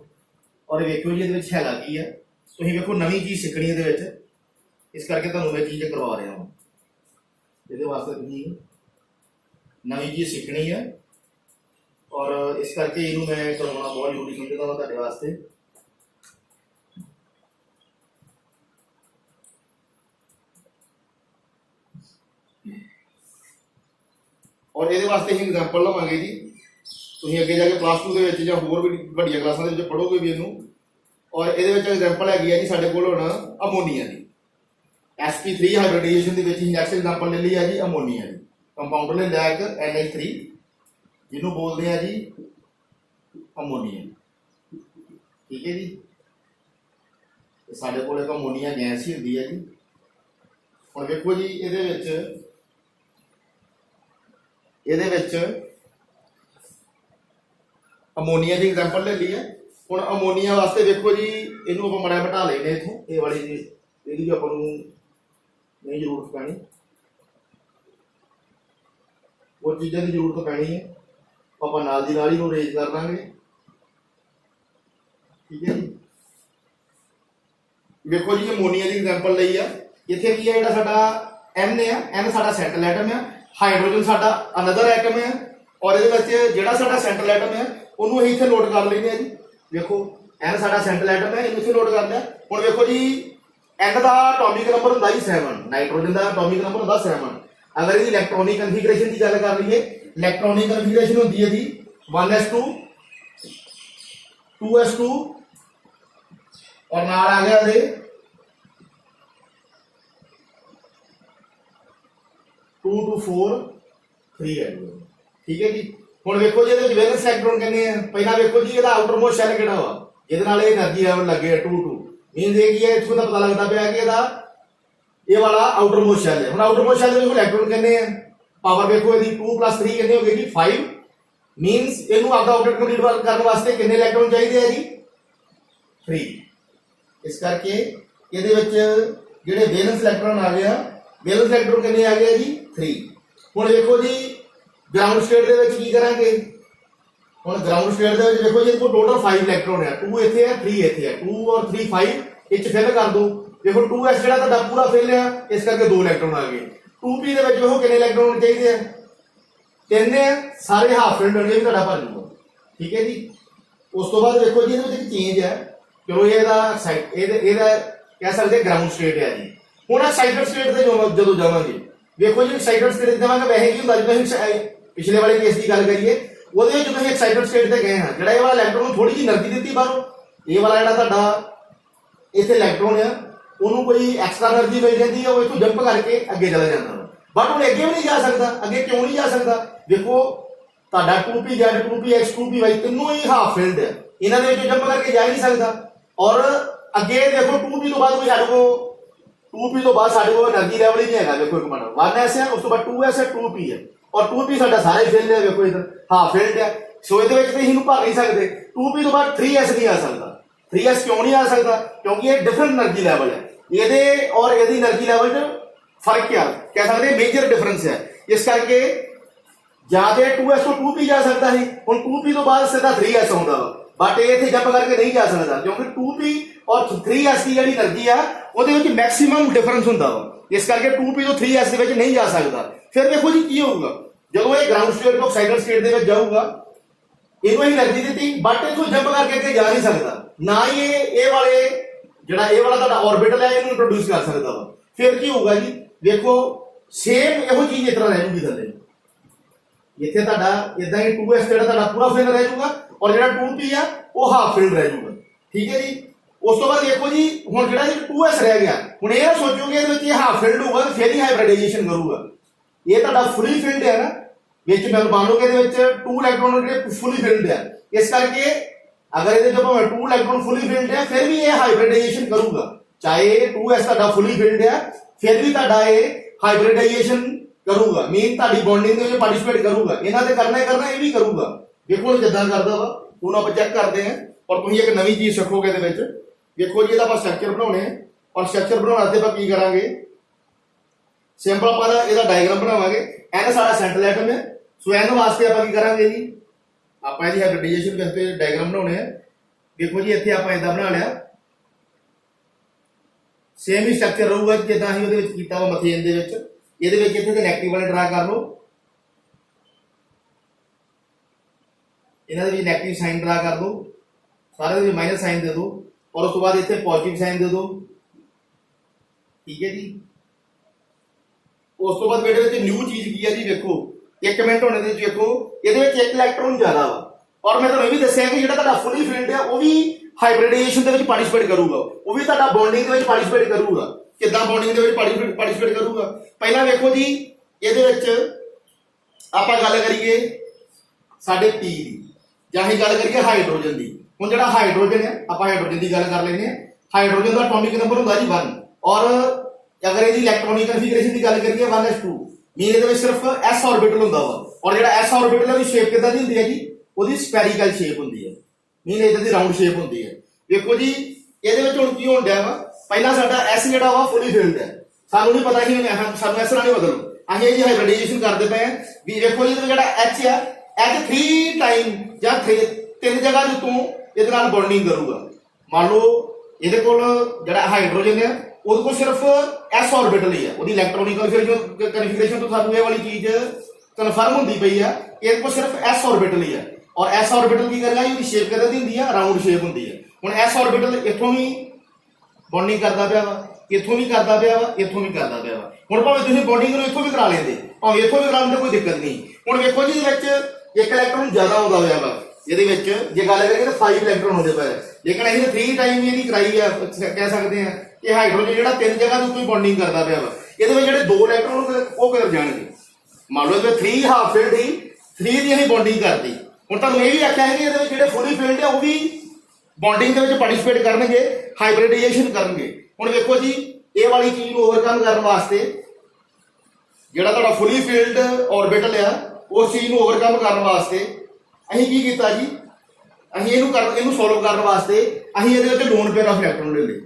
ਔਰ ਵੇਖੋ ਜੀ ਇਹਦੇ ਵਿੱਚ ਹੈਗਾ ਕੀ ਹੈ, ਤੁਸੀਂ ਵੇਖੋ ਨਵੀਂ ਚੀਜ਼ ਸਿੱਖਣੀ ਇਹਦੇ ਵਿੱਚ, ਇਸ ਕਰਕੇ ਤੁਹਾਨੂੰ ਇਹ ਚੀਜ਼ ਕਰਵਾ ਰਿਹਾ ਹਾਂ। ਇਹਦੇ ਵਾਸਤੇ ਤੁਸੀਂ ਨਵੀਂ चीज सीखनी है और इस करके इनू मैं करवाना बहुत जरूरी समझता हूँ ਤੁਹਾਡੇ वास्ते। और ये वास्ते ही एग्जाम्पल लवांगे जी, तुम अगे जाके प्लस 2 के या होर भी वड्डियां क्लासां दे विच पढ़ोगे भी इनू। और ये एग्जाम्पल हैगी है जी साडे कोल हुण अमोनीया की sp3 हाइब्रिडाइजेशन दे विच नैक्सट एग्जाम्पल ले ली है जी अमोनीया की कंपाउंड ने लैक NH3 जिन्हों बोलते हैं जी अमोनीया। ठीक है जी, साढ़े को अमोनीया गैस ही होती है जी। हुण देखो जी ये अमोनीया की एग्जाम्पल ले ली है। हुण अमोनीया वास्ते देखो जी इनू आप माड़ा घटा लेने इथों, ये वाली जी यदि आप नहीं जरूरत पैनी, वो चीज़ों की जरूरत पैनी है आप नाल दी नाल ही रेज कर देंगे। ठीक है जी, देखो जी अमोनीया की एग्जाम्पल ली है। इत्थे की है जिहड़ा साडा N है, N साडा सेंट्रल एटम है, हाइड्रोजन साडा अनदर एटम है और ये जिहड़ा साडा सेंट्रल एटम है उन्होंने असीं इत्थे नोट कर लेने जी। देखो N साडा सेंट्रल एटम है, इन्हूं इत्थे नोट कर लिया। हुण देखो जी N का एटॉमिक नंबर हुंदा जी 7, नाइट्रोजन का एटॉमिक नंबर हुंदा 7। अगर ये इलैक्ट्रॉनिक कन्फिगरेशन की गल कर लीए, इलैक्ट्रॉनिक कन्फिगरेशन होती है जी 1s2 2s2 और नाल आ गया ये 2 2 4 3 है। ठीक है जी, हुण देखो जी ये वैलेंस इलैक्ट्रॉन कितने हैं, पहला देखो जी ये आउटर मोस्ट शैल किहड़ा वा जिहदे नाल एनर्जी लेवल लगे 2 2 मीन ये की है, इत्थों दा पता लगदा पिया कि इहदा ये वाला आउटर मोस्ट शैल है। हुण आउटर मोस्ट शैल दे इलैक्ट्रॉन कितने हैं, पावर देखो यदि 2 + 3 कितने हो गए जी 5 मीनस इनू आपका आउटपुट कंप्लीट करने वास्ते कितने इलैक्ट्रॉन चाहिए है जी 3। इस करके ये जिहड़े वैलेंस इलैक्ट्रॉन आ गया, वैलेंस इलैक्ट्रॉन कितने आ गए जी 3। हुण देखो जी ग्राउंड स्टेट दे विच की करांगे, हुण ग्राउंड स्टेट दे विच देखो जी टोटल 5 इलैक्ट्रॉन है, 2 इत्थे है 3 इत्थे है, 2 और 3 5 इच फिल कर दो। देखो 2s जिहड़ा तुहाडा पूरा फिल है, इस करके 2 इलैक्ट्रॉन आ गए। 2p दे विच देखो कितने इलैक्ट्रॉन चाहिए हैं, 3 है, सारे हाफ फिल्ड होंगे भी तुहाडा भर जूगा। ठीक है जी, उस तो बाद देखो जी ये चेंज है, चलो ये कह सकते ग्राउंड स्टेट है जी। हुण एक्साइटेड स्टेट से जो जावांगे, देखो जी एक्साइटेड स्टेट जावांगे वैसे की हुंदा जिवें पिछले वाले केस की गल करिए, ਉਹਦੇ ਜਦੋਂ ਅਸੀਂ एक्साइटेड स्टेट ਤੇ गए हाँ, ਜਿਹੜਾ ਇਹ ਵਾਲਾ ਇਲੈਕਟ੍ਰੋਨ ਨੂੰ ਥੋੜੀ ਜਿਹੀ એનર્ਜੀ ਦਿੱਤੀ ਬਾਹਰੋਂ, ਇਹ ਵਾਲਾ ਜਿਹੜਾ ਤੁਹਾਡਾ ਇੱਥੇ ਇਲੈਕਟ੍ਰੋਨ ਆ ਉਹਨੂੰ ਕੋਈ ਐਕਸਟਰਾ એનર્ਜੀ ਮਿਲ ਜਾਂਦੀ ਹੈ, ਉਹ ਇੱਥੋਂ ਜੰਪ ਕਰਕੇ ਅੱਗੇ ਚਲਾ ਜਾਂਦਾ ਵਾ। ਬਟ ਉਹ ਅੱਗੇ ਵੀ ਨਹੀਂ ਜਾ ਸਕਦਾ। ਅੱਗੇ ਕਿਉਂ ਨਹੀਂ ਜਾ ਸਕਦਾ, ਦੇਖੋ ਤੁਹਾਡਾ 2pz 2px 2py ਤਿੰਨੋਂ ਹੀ ਹਾਫ ਫੀਲਡ ਹੈ, ਇਹਨਾਂ ਦੇ ਵਿੱਚੋਂ ਜੰਪ ਕਰਕੇ ਜਾ ਹੀ ਨਹੀਂ ਸਕਦਾ। ਔਰ ਅੱਗੇ ਦੇਖੋ 2p ਤੋਂ ਬਾਅਦ ਕੋਈ ਸਾਡੇ ਕੋਲ 2p ਤੋਂ ਬਾਅਦ ਸਾਡੇ ਕੋਲ એનર્ਜੀ ਲੈਵਲ ਹੀ ਨਹੀਂ ਹੈਗਾ। ਦੇਖੋ ਇੱਕ ਮਿੰਟ 1s ਹੈ, ਉਸ ਤੋਂ ਬਾਅਦ 2s ਹੈ 2p ਹੈ और 2p साडा सारा ही फिल्ड है। देखो इधर हाफ फिल्ड है, सो ये इसनू भर नहीं सकते। 2p तो बाद 3s नहीं आ सकता। 3s क्यों नहीं आ सकता, क्योंकि ये डिफरेंट एनर्जी लेवल है, ये और ये एनर्जी लेवल फर्क क्या कह सकते हैं, मेजर डिफरेंस है। इस करके जाते 2s तो 2p जा सकता है, हुण 2p तो बाद सीधा 3s आउंदा वा, बट ये इत्थे जंप करके नहीं जा सकता, क्योंकि 2p और 3s की जिहड़ी एनर्जी आ ਉਹਦੇ ਵਿੱਚ मैक्सिमम डिफरेंस ਹੁੰਦਾ ਵਾ। इस करके 2p तो 3s ਦੇ ਵਿੱਚ नहीं जा सकता। फिर देखो जी की होगा, ਜਦੋਂ ਇਹ ਗਰਾਊਂਡ ਸਟੇਟ ਤੋਂ ਆਕਸਾਈਡਡ ਸਟੇਟ ਦੇ ਵਿੱਚ ਜਾਊਗਾ, ਇਹਨੂੰ ਅਸੀਂ એનર્ਜੀ ਦਿੱਤੀ ਬਟ ਇਥੋਂ ਜੰਪ ਕਰਕੇ ਅੱਗੇ ਜਾ ਨਹੀਂ ਸਕਦਾ, ਨਾ ਹੀ ਇਹ ਵਾਲੇ ਜਿਹੜਾ ਇਹ ਵਾਲਾ ਤੁਹਾਡਾ ਆਰਬਿਟਲ ਹੈ ਇਹਨੂੰ ਇੰਟਰੋਡਿਊਸ ਕਰ ਸਕਦਾ ਵਾ। ਫਿਰ ਕੀ ਹੋਊਗਾ ਜੀ, ਦੇਖੋ ਸੇਮ ਇਹੋ ਚੀਜ਼ ਇਸ ਤਰ੍ਹਾਂ ਰਹਿ ਜੂਗੀ ਥੱਲੇ, ਇੱਥੇ ਤੁਹਾਡਾ ਇਦਾਂ ਹੀ 2s ਜਿਹੜਾ ਤੁਹਾਡਾ ਪੂਰਾ ਫਿਲ ਰਹਿ ਜਾਊਗਾ ਔਰ ਜਿਹੜਾ 2p ਆ ਉਹ ਹਾਫ ਫਿਲ ਰਹਿ ਜਾਊਗਾ। ਠੀਕ ਹੈ ਜੀ, ਉਸ ਤੋਂ ਬਾਅਦ ਦੇਖੋ ਜੀ ਹੁਣ ਜਿਹੜਾ 2s ਰਹਿ ਗਿਆ, ਹੁਣ ਇਹ ਸੋਚੋਗੇ ਇਹਦੇ ਵਿੱਚ ਇਹ ਹਾਫ ਫਿਲਡ ਹੋਊਗਾ ਫਿਰ ਹੀ ਹਾਈਬ੍ਰਿਡਾਈਜੇਸ਼ਨ ਕਰੂਗਾ। ਇਹ ਤੁਹਾਡਾ ਫੁੱਲੀ ਫਿਲਡ ਹੈ ਨਾ, ਵਿੱਚ ਮੈਂ ਮੰਨ ਲਓ ਕਿ ਇਹਦੇ ਵਿੱਚ 2 ਇਲੈਕਟ੍ਰੋਨ ਜਿਹੜੇ ਫੁੱਲੀ ਫਿਲਡ ਹੈ, ਇਸ ਕਰਕੇ ਅਗਰ ਇਹਦੇ ਜੋ ਭਾਵੇਂ 2 ਇਲੈਕਟ੍ਰੋਨ ਫੁੱਲੀ ਫਿਲਡ ਹੈ ਫਿਰ ਵੀ ਇਹ ਹਾਈਬ੍ਰਿਡਾਈਜੇਸ਼ਨ ਕਰੂਗਾ। ਚਾਹੇ 2s ਤੁਹਾਡਾ ਫੁੱਲੀ ਫਿਲਡ ਹੈ ਫਿਰ ਵੀ ਤੁਹਾਡਾ ਇਹ ਹਾਈਬ੍ਰਿਡਾਈਜੇਸ਼ਨ ਕਰੂਗਾ, ਮੀਨ ਤੁਹਾਡੀ ਬੌਂਡਿੰਗ ਦੇ ਵਿੱਚ ਪਾਰਟਿਸਿਪੇਟ ਕਰੂਗਾ। ਇਹਨਾਂ ਤੇ ਕਰਨਾ ਹੀ ਕਰਨਾ, ਇਹ ਵੀ ਕਰੂਗਾ। ਦੇਖੋ ਹੁਣ ਕਿੱਦਾਂ ਕਰਦਾ ਵਾ, ਹੁਣ ਆਪਾਂ ਚੈੱਕ ਕਰਦੇ ਹਾਂ ਔਰ ਤੁਸੀਂ ਇੱਕ ਨਵੀਂ ਚੀਜ਼ ਸਿੱਖੋਗੇ ਇਹਦੇ ਵਿੱਚ। देखो जी ਇਹਦਾ स्ट्रक्चर बनाने और स्ट्रक्चर बनाने ਤੇ ਆਪਾਂ ਕੀ ਕਰਾਂਗੇ ਸਿੰਪਲ ਆਪਾਂ ਇਹਦਾ ਡਾਇਗਰਾਮ ਬਣਾਵਾਂਗੇ ਇਹ ਸਾਡਾ ਸੈਂਟਰਲ ਐਟਮ ਹੈ ਸੋ ਇਹਨੂੰ ਵਾਸਤੇ ਆਪਾਂ ਕੀ ਕਰਾਂਗੇ ਜੀ ਆਪਾਂ ਇਹਦੀ ਹਾਈਬ੍ਰਿਡਾਈਜੇਸ਼ਨ ਕਰਕੇ ਡਾਇਗਰਾਮ ਬਣਾਉਣੇ ਆ ਦੇਖੋ ਜੀ ਇੱਥੇ ਆਪਾਂ ਇਦਾਂ ਬਣਾ ਲਿਆ ਸੇਮ ਹੀ ਸਟਰਕਚਰ ਰਹੂਗਾ ਜਿੱਦਾਂ ਅਸੀਂ ਉਹਦੇ ਵਿੱਚ ਕੀਤਾ ਵਾ ਮਥੇਨ ਦੇ ਵਿੱਚ ਇਹਦੇ ਵਿੱਚ ਇੱਥੇ ਤੇ ਨੈਗੇਟਿਵ ਵਾਲੇ ਡਰਾ ਕਰ ਲਓ ਇਹਨਾਂ ਦੇ ਵੀ ਨੈਗੇਟਿਵ ਸਾਈਨ ਡਰਾ ਕਰ ਦੋ सारे में माइनस साइन दे दो और उसके बाद इतने पॉजिटिव साइन दे दो ठीक है जी उस तो बाद बेटे ਵਿੱਚ न्यू चीज की है जी देखो एक मिनट होने ਦੇ ਦੇਖੋ ਇਹਦੇ ਵਿੱਚ ਇੱਕ ਇਲੈਕਟ੍ਰੋਨ ਜ਼ਿਆਦਾ ਵਾ ਔਰ ਮੈਂ ਤੁਹਾਨੂੰ ਇਹ ਵੀ ਦੱਸਿਆ ਕਿ ਜਿਹੜਾ ਤੁਹਾਡਾ ਫੁੱਲੀ ਫੀਲਡ ਹੈ ਉਹ ਵੀ ਹਾਈਬ੍ਰਿਡਾਈਜੇਸ਼ਨ ਦੇ ਵਿੱਚ ਪਾਰਟਿਸਿਪੇਟ ਕਰੂਗਾ ਉਹ ਵੀ ਤੁਹਾਡਾ ਬੌਂਡਿੰਗ ਦੇ ਵਿੱਚ ਪਾਰਟਿਸਿਪੇਟ ਕਰੂਗਾ ਕਿੱਦਾਂ ਬੌਂਡਿੰਗ ਦੇ ਵਿੱਚ ਪਾਰਟਿਸਿਪੇਟ ਕਰੂਗਾ ਪਹਿਲਾਂ ਵੇਖੋ ਜੀ ਇਹਦੇ ਵਿੱਚ ਆਪਾਂ ਗੱਲ ਕਰੀਏ ਸਾਡੇ P ਦੀ ਜਾਂ ਅਸੀਂ ਗੱਲ ਕਰੀਏ ਹਾਈਡਰੋਜਨ ਦੀ ਹੁਣ ਜਿਹੜਾ ਹਾਈਡਰੋਜਨ ਹੈ ਆਪਾਂ ਹਾਈਡਰੋਜਨ ਦੀ ਗੱਲ ਕਰ ਲੈਂਦੇ ਹਾਂ ਹਾਈਡਰੋਜਨ ਦਾ ਐਟੋਮਿਕ ਨੰਬਰ ਹੁੰਦਾ ਜੀ 1 ਔਰ ਅਗਰ ਇਹਦੀ ਇਲੈਕਟ੍ਰੋਨਿਕ ਕਨਫੀਗਰੇਸ਼ਨ ਦੀ ਗੱਲ ਕਰੀਏ 1s2 ਮੀਨ ਇਹਦੇ ਵਿੱਚ ਸਿਰਫ s ਆਰਬਿਟਲ ਹੁੰਦਾ ਵਾ ਔਰ ਜਿਹੜਾ s ਆਰਬਿਟਲ ਹੈ ਉਹਦੀ ਸ਼ੇਪ ਕਿੱਦਾਂ ਦੀ ਹੁੰਦੀ ਹੈ ਜੀ ਉਹਦੀ ਸਫੈਰੀਕਲ ਸ਼ੇਪ ਹੁੰਦੀ ਹੈ ਮੀਨ ਇਦਾਂ ਦੀ ਰਾਉਂਡ ਸ਼ੇਪ ਹੁੰਦੀ ਹੈ ਵੇਖੋ ਜੀ ਇਹਦੇ ਵਿੱਚ ਹੁਣ ਕੀ ਹੋਣ ਡਿਆ ਵਾ ਪਹਿਲਾਂ ਸਾਡਾ s ਜਿਹੜਾ ਵਾ ਫੁੱਲੀ ਫਿਲਡ ਹੈ ਸਾਨੂੰ ਨਹੀਂ ਪਤਾ ਕਿ ਸਾਨੂੰ s ਨਾਲ ਨਹੀਂ ਬਦਲੋ ਅਸੀਂ ਇਹਦੀ ਹਾਈਬ੍ਰਿਡਾਈਜੇਸ਼ਨ ਕਰਦੇ ਪਏ ਹਾਂ ਵੀ ਵੇਖੋ ਜੀ ਜਿਹੜਾ h ਆ h 3 ਟਾਈਮ ਜਾਂ 3 ਜਗ੍ਹਾ ਦੇ ਤੋਂ ਇਹਦੇ ਨਾਲ ਬੌਂਡਿੰਗ ਕਰੂਗਾ ਮੰਨ ਲਓ ਇਹਦੇ ਕੋਲ ਜਿਹੜਾ ਹਾਈਡਰੋਜਨ ਹੈ ਉਹਦੇ ਕੋਲ ਸਿਰਫ s ਆਰਬਿਟਲ ਹੀ ਹੈ ਉਹਦੀ ਇਲੈਕਟ੍ਰੋਨਿਕ ਕਨਫੀਗਰੇਸ਼ਨ ਤੋਂ ਸਾਨੂੰ ਇਹ ਵਾਲੀ ਚੀਜ਼ ਕਨਫਰਮ ਹੁੰਦੀ ਪਈ ਆ ਇਹਦੇ ਕੋਲ ਸਿਰਫ s ਆਰਬਿਟਲ ਹੀ ਹੈ ਔਰ s ਆਰਬਿਟਲ ਕੀ ਕਰੇਗਾ ਇਹਦੀ ਸ਼ੇਪ ਕਿੱਦਾਂ ਦੀ ਹੁੰਦੀ ਹੈ ਰਾਉਂਡ ਸ਼ੇਪ ਹੁੰਦੀ ਹੈ ਹੁਣ s ਆਰਬਿਟਲ ਇੱਥੋਂ ਵੀ ਬੌਂਡਿੰਗ ਕਰਦਾ ਪਿਆ ਵਾ ਇੱਥੋਂ ਵੀ ਕਰਦਾ ਪਿਆ ਵਾ ਇੱਥੋਂ ਵੀ ਕਰਦਾ ਪਿਆ ਵਾ ਹੁਣ ਭਾਵੇਂ ਤੁਸੀਂ ਬੌਂਡਿੰਗ ਨੂੰ ਇੱਥੋਂ ਵੀ ਕਰਾ ਲੈਂਦੇ ਭਾਵੇਂ ਇੱਥੋਂ ਵੀ ਕਰਾ ਲੈਂਦੇ ਕੋਈ ਦਿੱਕਤ ਨਹੀਂ ਹੁਣ ਵੇਖੋ ਜੀ ਇਹਦੇ ਵਿੱਚ ਇੱਕ ਇਲੈਕਟ੍ਰੋਨ ਜ਼ਿਆਦਾ ਆਉਂਦਾ ਹੋਇਆ ਵਾ ਇਹਦੇ ਵਿੱਚ ਜੇ ਗੱਲ ਕਰੀਏ ਤਾਂ 5 ਇਲੈਕਟ੍ਰੋਨ ਹੁੰਦੇ ਪਏ ਲੇਕਿਨ ਅਸੀਂ 3 ਟਾਈਮ ਇਹਦੀ ਕਰਾਈ ਆ ਕਹਿ ਸਕਦੇ ਆ ਕਿ ਹਾਈਡਰੋਜਨ ਜਿਹੜਾ 3 ਜਗ੍ਹਾ ਦੇ ਉੱਤੇ ਬੌਂਡਿੰਗ ਕਰਦਾ ਪਿਆ ਵਾ ਇਹਦੇ ਵਿੱਚ ਜਿਹੜੇ 2 ਇਲੈਕਟ੍ਰੋਨ ਉਹ ਕਿੱਧਰ ਜਾਣਗੇ ਮੰਨ ਲਓ ਇਹਦੇ 3 ਹਾਫ ਫੀਲਡ ਹੀ 3 ਦੀ ਅਸੀਂ ਬੌਂਡਿੰਗ ਕਰਤੀ ਹੁਣ ਤੁਹਾਨੂੰ ਇਹ ਵੀ ਆਖਿਆ ਹੈ ਕਿ ਇਹਦੇ ਵਿੱਚ ਜਿਹੜੇ ਫੁੱਲੀ ਫੀਲਡ ਆ ਉਹ ਵੀ ਬੌਂਡਿੰਗ ਦੇ ਵਿੱਚ ਪਾਰਟਿਸਿਪੇਟ ਕਰਨਗੇ ਹਾਈਬ੍ਰਿਡਾਈਜੇਸ਼ਨ ਕਰਨਗੇ ਹੁਣ ਵੇਖੋ ਜੀ ਇਹ ਵਾਲੀ ਚੀਜ਼ ਨੂੰ ਓਵਰਕਮ ਕਰਨ ਵਾਸਤੇ ਜਿਹੜਾ ਤੁਹਾਡਾ ਫੁੱਲੀ ਫੀਲਡ ਆਰਬਿਟਲ ਆ ਉਸ ਚੀਜ਼ ਨੂੰ ਓਵਰਕਮ ਕਰਨ ਵਾਸਤੇ ਅਸੀਂ ਕੀ ਕੀਤਾ ਜੀ ਅਸੀਂ ਇਹਨੂੰ ਸੋਲਵ ਕਰਨ ਵਾਸਤੇ ਅਸੀਂ ਇਹਦੇ ਵਿੱਚ ਲੋਨ ਪੇਅਰ ਆਫ ਇਲੈਕਟ੍ਰੋਨ ਲੈ ਲਏ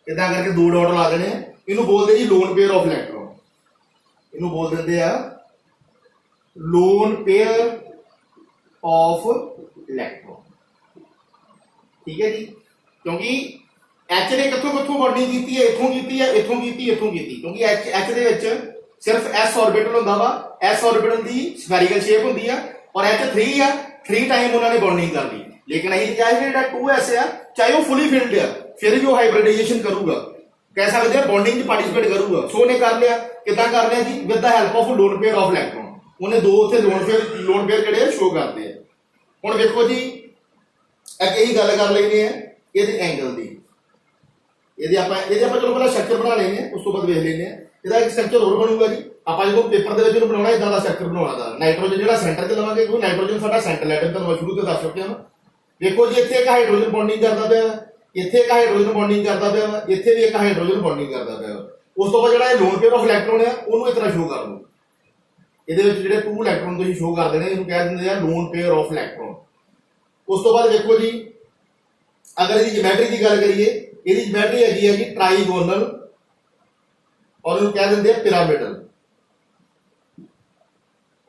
ਇਦਾਂ ਕਰਕੇ 2 ਡਾਟ ਲਾ ਦੇਣੇ ਇਹਨੂੰ ਬੋਲਦੇ ਜੀ ਲੋਨ ਪੇਅਰ ਆਫ ਇਲੈਕਟ੍ਰੋਨ ਇਹਨੂੰ ਬੋਲ ਦਿੰਦੇ ਆ ਲੋਨ ਪੇਅਰ ਆਫ ਇਲੈਕਟ੍ਰੋਨ ਠੀਕ ਹੈ ਜੀ ਕਿਉਂਕਿ H ਨੇ ਕਿੱਥੋਂ ਬੌਂਡਿੰਗ ਕੀਤੀ ਹੈ ਇੱਥੋਂ ਕੀਤੀ ਹੈ ਇੱਥੋਂ ਕੀਤੀ ਇੱਥੋਂ ਕੀਤੀ ਕਿਉਂਕਿ H ਦੇ ਵਿੱਚ ਸਿਰਫ s ਆਰਬਿਟਲ ਹੁੰਦਾ ਵਾ s ਆਰਬਿਟਲ ਦੀ ਸਫੈਰੀਕਲ ਸ਼ੇਪ ਹੁੰਦੀ ਆ और H 3 ਆ 3 टाइम उन्होंने बॉन्डिंग कर ली लेकिन अभी चाहे ਜਿਹੜਾ 2s ਆ ਚਾਹੇ ਉਹ ਫੁੱਲੀ ਫਿਲਡ ਆ ਫਿਰ ਵੀ ਉਹ ਹਾਈਬ੍ਰਿਡਾਈਜੇਸ਼ਨ ਕਰੂਗਾ ਕਹਿ ਸਕਦੇ ਆ ਬੌਂਡਿੰਗ 'ਚ ਪਾਰਟਿਸਿਪੇਟ ਕਰੂਗਾ ਸੋ ਉਹਨੇ ਕਰ ਲਿਆ ਕਿੱਦਾਂ ਕਰ ਲਿਆ ਜੀ with the help of lone pair of electron ਉਹਨੇ ਦੋ ਉੱਥੇ ਲੋਨ ਪੇਅਰ ਜਿਹੜੇ ਸ਼ੋ ਕਰਦੇ ਆ ਹੁਣ ਵੇਖੋ ਜੀ ਅੱਗੇ ਇਹੀ ਗੱਲ ਕਰ ਲੈਂਦੇ ਆ ਇਹਦੇ ਐਂਗਲ ਦੀ ਇਹਦੇ ਆਪਾਂ ਚਲੋ ਪਹਿਲਾਂ ਸਟਰਕਚਰ ਬਣਾ ਲੈਂਦੇ ਆ ਉਸ ਤੋਂ ਬਾਅਦ ਵੇਖ ਲੈਂਦੇ ਆ ਇਹਦਾ ਇੱਕ ਸਟਰਕਚਰ ਹੋਰ ਬਣੂਗਾ ਜੀ ਆਪਾਂ ਜਦੋਂ ਪੇਪਰ ਦੇ ਵਿੱਚ ਇਹਨੂੰ ਬਣਾਉਣਾ ਇਦਾਂ ਦਾ ਸਟਰਕਚਰ ਬਣਾਉਣਾ ਦਾ ਨਾਈਟ੍ਰੋਜਨ ਜਿਹੜਾ ਸੈਂਟਰ 'ਚ ਲਵਾਂਗੇ ਕਿਉਂਕਿ ਨਾਈਟ੍ਰੋਜਨ ਸਾਡਾ ਸੈਂਟਰਲ ਐਟਮ ਤੁਹਾਨੂੰ ਸ਼ੁਰੂ ਤੋਂ ਦੱਸ ਚੁੱਕਿਆ ਹਾਂ ਦੇਖੋ ਜੀ ਇੱਥੇ ਇੱਕ ਹਾਈਡਰੋਜਨ ਬੌਂਡਿੰਗ ਕਰਦਾ ਪਿਆ ਇੱਥੇ ਇੱਕ ਹਾਈਡਰੋਜਨ ਬੌਂਡਿੰਗ ਕਰਦਾ ਪਿਆ ਵਾ ਇੱਥੇ ਵੀ ਇੱਕ ਹਾਈਡਰੋਜਨ ਬੌਂਡਿੰਗ ਕਰਦਾ ਪਿਆ ਵਾ ਉਸ ਤੋਂ ਬਾਅਦ ਜਿਹੜਾ ਇਹ ਲੋਨ ਪੇਅਰ ਆਫ ਇਲੈਕਟ੍ਰੋਨ ਹੈ ਉਹਨੂੰ ਇਸ ਤਰ੍ਹਾਂ ਸ਼ੋ ਕਰ ਲਓ ਇਹਦੇ ਵਿੱਚ ਜਿਹੜੇ 2 ਇਲੈਕਟ੍ਰੋਨ ਤੁਸੀਂ ਸ਼ੋ ਕਰ ਦੇਣੇ ਇਹਨੂੰ ਕਹਿ ਦਿੰਦੇ ਆ ਲੋਨ ਪੇਅਰ ਆਫ ਇਲੈਕਟ੍ਰੋਨ ਉਸ ਤੋਂ ਬਾਅਦ ਦੇਖੋ ਜੀ ਅਗਰ ਇਹਦੀ ਜਿਓਮੈਟਰੀ ਦੀ ਗੱਲ ਕਰੀਏ ਇਹਦੀ ਜਿਓਮੈਟਰੀ ਹੈਗੀ ਹੈ ਜੀ ਟ੍ਰਾਈਗੋਨਲ ਔਰ ਇਹਨੂੰ ਕਹਿ ਦਿੰਦੇ ਆ ਪਿਰਾਮਿਡਲ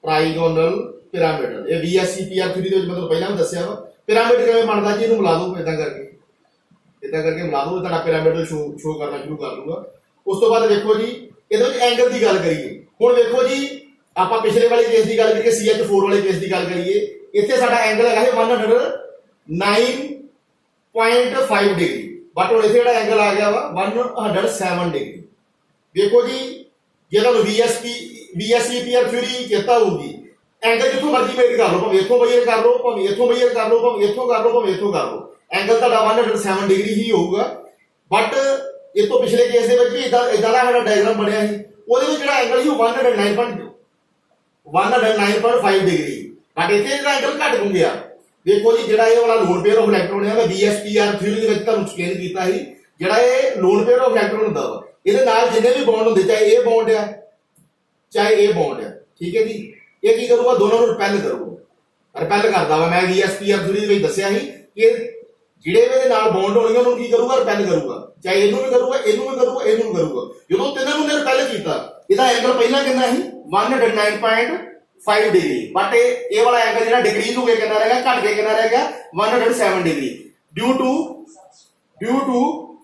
ਟ੍ਰਾਈਗੋਨਲ ਪਿਰਾਮਿਡਲ ਇਹ VSEPR3 ਦੇ ਵਿੱਚ ਮਤਲਬ ਪਹਿਲਾਂ ਵੀ ਦੱਸਿਆ ਵਾ ਪਿਰਾਮਿਡ ਕਿਵੇਂ ਬਣਦਾ ਜੀ ਇਹਨੂੰ ਮਿਲਾ ਦੋ ਇਦਾਂ ਕਰਕੇ ਮਿਲਾ ਦੋ ਤੁਹਾਡਾ ਪਿਰਾਮਿਡਲ ਸ਼ੋ ਕਰਨਾ ਸ਼ੁਰੂ ਕਰ ਦੂਗਾ ਉਸ ਤੋਂ ਬਾਅਦ ਦੇਖੋ ਜੀ ਇਹਦੇ ਵਿੱਚ ਐਂਗਲ ਦੀ ਗੱਲ ਕਰੀਏ ਹੁਣ ਵੇਖੋ ਜੀ ਆਪਾਂ ਪਿਛਲੇ ਵਾਲੇ ਕੇਸ ਦੀ ਗੱਲ ਕਰੀਏ CH4 ਵਾਲੇ ਕੇਸ ਦੀ ਗੱਲ ਕਰੀਏ ਇੱਥੇ ਸਾਡਾ ਐਂਗਲ ਹੈਗਾ ਹੈ 109.5 ਡਿਗਰੀ ਬਟ ਹੁਣ ਇੱਥੇ ਜਿਹੜਾ ਐਂਗਲ ਆ ਗਿਆ ਵਾ 107 ਡਿਗਰੀ ਦੇਖੋ ਜੀ ਜੇ ਤੁਹਾਨੂੰ VSEPR ਥਿਊਰੀ ਚੇਤਾ ਹੋਊਗੀ ਐਂਗਲ ਜਿੱਥੋਂ ਮਰਜ਼ੀ ਮੇਜਰ ਕਰ ਲਓ ਭਾਵੇਂ ਇੱਥੋਂ ਮੇਜਰ ਕਰ ਲਓ ਭਾਵੇਂ ਇੱਥੋਂ ਮੇਜਰ ਕਰ ਲਓ ਭਾਵੇਂ ਇੱਥੋਂ ਕਰ ਲਓ ਭਾਵੇਂ ਇੱਥੋਂ ਕਰ ਲਓ ਐਂਗਲ ਤੁਹਾਡਾ 107 ਡਿਗਰੀ ਹੀ ਹੋਊਗਾ ਬਟ ਇਹ ਤੋਂ ਪਿਛਲੇ ਕੇਸ ਦੇ ਵਿੱਚ ਵੀ ਇਦਾਂ ਦਾ ਸਾਡਾ ਡਾਇਗਰਾਮ ਬਣਿਆ ਸੀ ਉਹਦੇ ਵਿੱਚ ਜਿਹੜਾ ਐਂਗਲ ਸੀ ਉਹ 109.5 ਡਿਗਰੀ ਬਟ ਇੱਥੇ ਜਿਹੜਾ ਐਂਗਲ ਘੱਟ ਹੋ ਗਿਆ ਦੇਖੋ ਜੀ ਜਿਹੜਾ ਇਹ ਵਾਲਾ ਲੋਨ ਪੇਅਰ ਆਫ ਇਲੈਕਟ੍ਰੋਨ ਹੈ ਮੈਂ VSEPR ਥਿਊਰੀ ਦੇ ਵਿੱਚ ਤੁਹਾਨੂੰ ਐਕਸਪਲੇਨ ਕੀਤਾ ਸੀ ਜਿਹੜਾ ਇਹ ਲੋਨ ਪੇਅਰ ਆਫ ਇਲੈਕਟ੍ਰੋਨ ਹੁੰਦਾ ਵਾ ਇਹਦੇ ਨਾਲ ਜਿੰਨੇ ਵੀ ਬੌਂਡ ਹੁੰਦੇ ਚਾਹੇ ਇਹ ਬੌਂਡ ਆ ਚਾਹੇ ਇਹ ਬੌਂਡ ਆ ਠੀਕ ਹੈ ਜੀ ਇਹ ਕੀ ਕਰੂਗਾ ਦੋਨਾਂ ਨੂੰ ਰਿਪੈਲ ਕਰੂਗਾ ਰਿਪੈਲ ਕਰਦਾ ਵਾ ਮੈਂ VSEPR ਥਿਊਰੀ ਦੇ ਵਿੱਚ ਦੱਸਿਆ ਸੀ ਕਿ ਜਿਹੜੇ ਦੇ ਨਾਲ ਬੌਂਡ ਹੋਣਗੇ ਉਹਨੂੰ ਕੀ ਕਰੂਗਾ, ਰਿਪੈਲ ਕਰੂਗਾ। ਚਾਹੇ ਇਹਨੂੰ ਵੀ ਕਰੂਗਾ, ਇਹਨੂੰ ਵੀ ਕਰੂਗਾ, ਇਹਨੂੰ ਵੀ ਕਰੂਗਾ। ਜਦੋਂ ਤਿੰਨਾਂ ਨੂੰ ਰਿਪੈਲ ਕੀਤਾ, ਇਹਦਾ ਐਂਗਲ ਪਹਿਲਾਂ ਕਿੰਨਾ ਸੀ 109.5 ਡਿਗਰੀ, ਬਟ ਇਹ ਵਾਲਾ ਐਂਗਲ ਜਿਹੜਾ ਡਿਕਰੀਜ਼ ਹੋ ਕੇ ਕਿੰਨਾ ਰਹਿ ਗਿਆ, ਘਟ ਕੇ ਕਿੰਨਾ ਰਹਿ ਗਿਆ 107 degree, due to